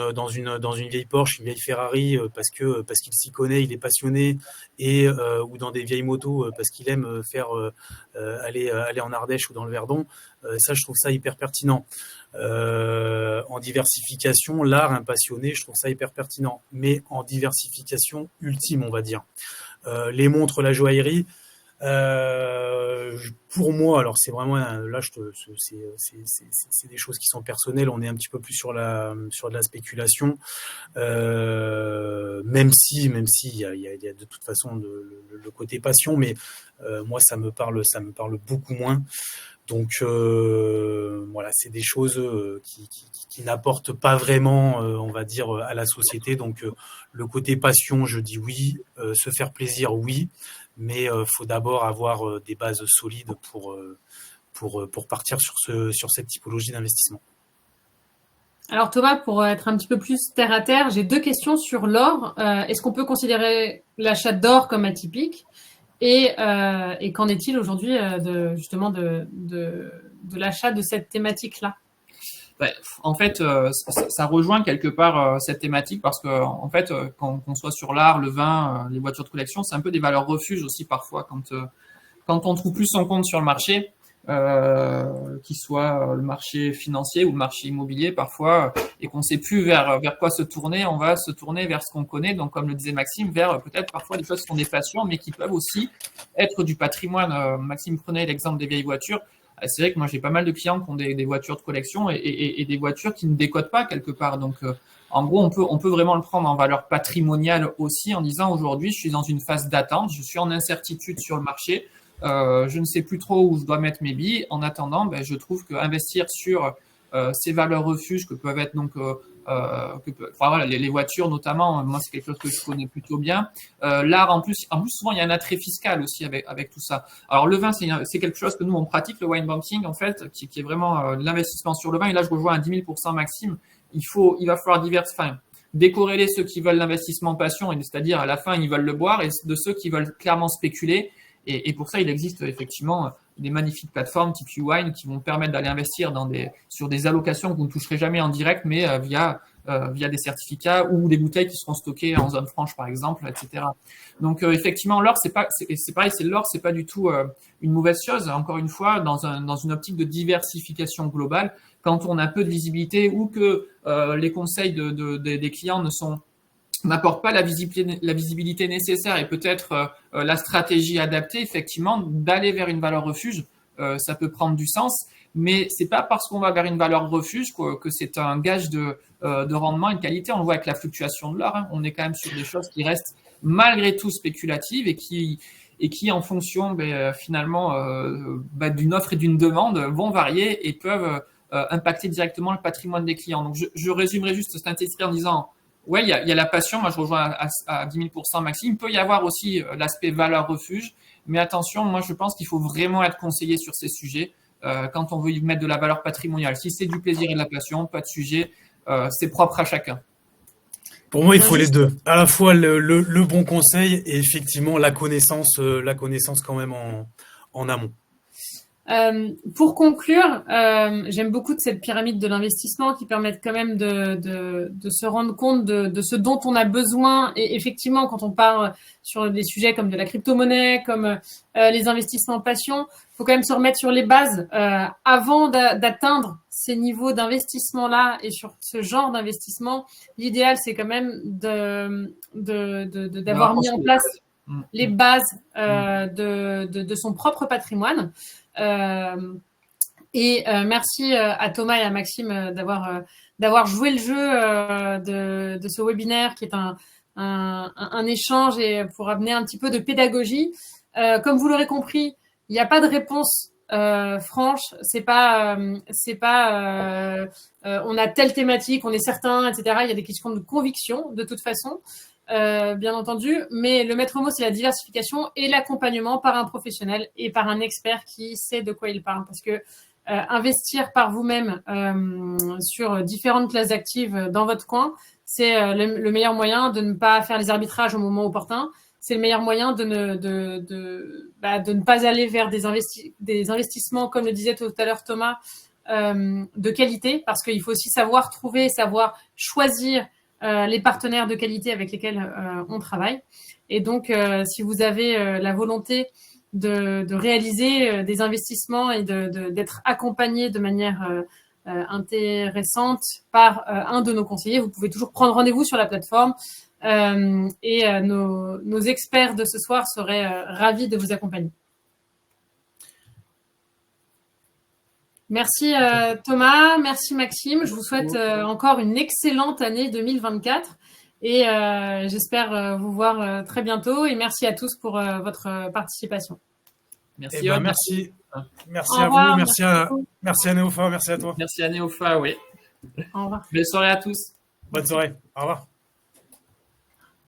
vieille Porsche, une vieille Ferrari parce qu'il s'y connaît, il est passionné, ou dans des vieilles motos parce qu'il aime faire aller en Ardèche ou dans le Verdon, ça je trouve ça hyper pertinent. En diversification, l'art, un passionné, je trouve ça hyper pertinent, mais en diversification ultime, on va dire. Les montres, la joaillerie, pour moi, alors c'est vraiment là, c'est des choses qui sont personnelles. On est un petit peu plus sur de la spéculation, même si il y a de toute façon le côté passion, mais moi ça me parle beaucoup moins. Donc voilà, c'est des choses qui n'apportent pas vraiment, on va dire, à la société. Donc le côté passion, je dis oui, se faire plaisir, oui, mais faut d'abord avoir des bases solides pour partir sur cette typologie d'investissement. Alors Thomas, pour être un petit peu plus terre à terre, j'ai 2 questions sur l'or. Est-ce qu'on peut considérer l'achat d'or comme atypique? Et qu'en est-il aujourd'hui de l'achat de cette thématique-là? En fait, ça rejoint quelque part cette thématique parce que, en fait, qu'on soit sur l'art, le vin, les voitures de collection, c'est un peu des valeurs refuges aussi parfois quand on trouve plus son compte sur le marché, qu'il soit le marché financier ou le marché immobilier parfois, et qu'on ne sait plus vers quoi se tourner, on va se tourner vers ce qu'on connaît. Donc, comme le disait Maxime, vers peut-être parfois des choses qui sont des passions, mais qui peuvent aussi être du patrimoine. Maxime prenait l'exemple des vieilles voitures. C'est vrai que moi, j'ai pas mal de clients qui ont des voitures de collection et des voitures qui ne décotent pas quelque part. Donc, en gros, on peut vraiment le prendre en valeur patrimoniale aussi en disant aujourd'hui, je suis dans une phase d'attente, je suis en incertitude sur le marché, je ne sais plus trop où je dois mettre mes billes. En attendant, je trouve qu'investir sur ces valeurs refuges que peuvent être donc enfin, voilà, les voitures notamment, moi c'est quelque chose que je connais plutôt bien. L'art en plus souvent il y a un attrait fiscal aussi avec tout ça. Alors le vin c'est quelque chose que nous on pratique, le wine banking en fait, qui est vraiment l'investissement sur le vin. Et là je rejoins à 10 000% Maxime. Il va falloir décorréler ceux qui veulent l'investissement passion, c'est-à-dire à la fin ils veulent le boire, et de ceux qui veulent clairement spéculer. Et pour ça, il existe effectivement des magnifiques plateformes type YouWine qui vont permettre d'aller investir sur des allocations que vous ne toucherez jamais en direct, mais via des certificats ou des bouteilles qui seront stockées en zone franche, par exemple, etc. Donc effectivement, l'or, c'est pareil, l'or, c'est pas du tout une mauvaise chose. Encore une fois, dans une optique de diversification globale, quand on a peu de visibilité ou que les conseils des clients n'apporte pas la visibilité nécessaire et peut-être la stratégie adaptée, effectivement, d'aller vers une valeur refuge, ça peut prendre du sens, mais c'est pas parce qu'on va vers une valeur refuge que c'est un gage de rendement et de qualité. On le voit avec la fluctuation de l'or, hein. On est quand même sur des choses qui restent malgré tout spéculatives et qui en fonction finalement d'une offre et d'une demande vont varier et peuvent impacter directement le patrimoine des clients. Donc je résumerai juste cet intitulé en disant: ouais, il y a la passion. Moi, je rejoins à 10 000% Maxime. Il peut y avoir aussi l'aspect valeur refuge. Mais attention, moi, je pense qu'il faut vraiment être conseillé sur ces sujets quand on veut y mettre de la valeur patrimoniale. Si c'est du plaisir et de la passion, pas de sujet. C'est propre à chacun. Pour moi, il faut les deux. À la fois le bon conseil et effectivement la connaissance quand même en amont. Pour conclure, j'aime beaucoup de cette pyramide de l'investissement qui permet quand même de se rendre compte de ce dont on a besoin. Et effectivement, quand on part sur des sujets comme de la crypto-monnaie, comme les investissements passion, il faut quand même se remettre sur les bases avant d'atteindre ces niveaux d'investissement-là et sur ce genre d'investissement. L'idéal, c'est quand même d'avoir mis en place les bases de son propre patrimoine. Merci à Thomas et à Maxime d'avoir joué le jeu de ce webinaire qui est un échange et pour amener un petit peu de pédagogie. Comme vous l'aurez compris, il n'y a pas de réponse franche. C'est pas on a telle thématique, on est certain, etc. Il y a des questions de conviction de toute façon. Bien entendu, mais le maître mot, c'est la diversification et l'accompagnement par un professionnel et par un expert qui sait de quoi il parle. Parce que investir par vous-même sur différentes classes d'actifs dans votre coin, c'est le meilleur moyen de ne pas faire les arbitrages au moment opportun. C'est le meilleur moyen de ne pas aller vers des investissements, comme le disait tout à l'heure Thomas, de qualité, parce qu'il faut aussi savoir choisir les partenaires de qualité avec lesquels on travaille. Et donc, si vous avez la volonté de réaliser des investissements et d'être accompagné de manière intéressante par un de nos conseillers, vous pouvez toujours prendre rendez-vous sur la plateforme et nos experts de ce soir seraient ravis de vous accompagner. Merci Thomas, merci Maxime. Je vous souhaite encore une excellente année 2024 et j'espère vous voir très bientôt. Et merci à tous pour votre participation. Merci. Merci à vous, merci à Néopha, merci à toi. Merci à Néopha, oui. Au revoir. Belle soirée à tous. Bonne soirée, au revoir.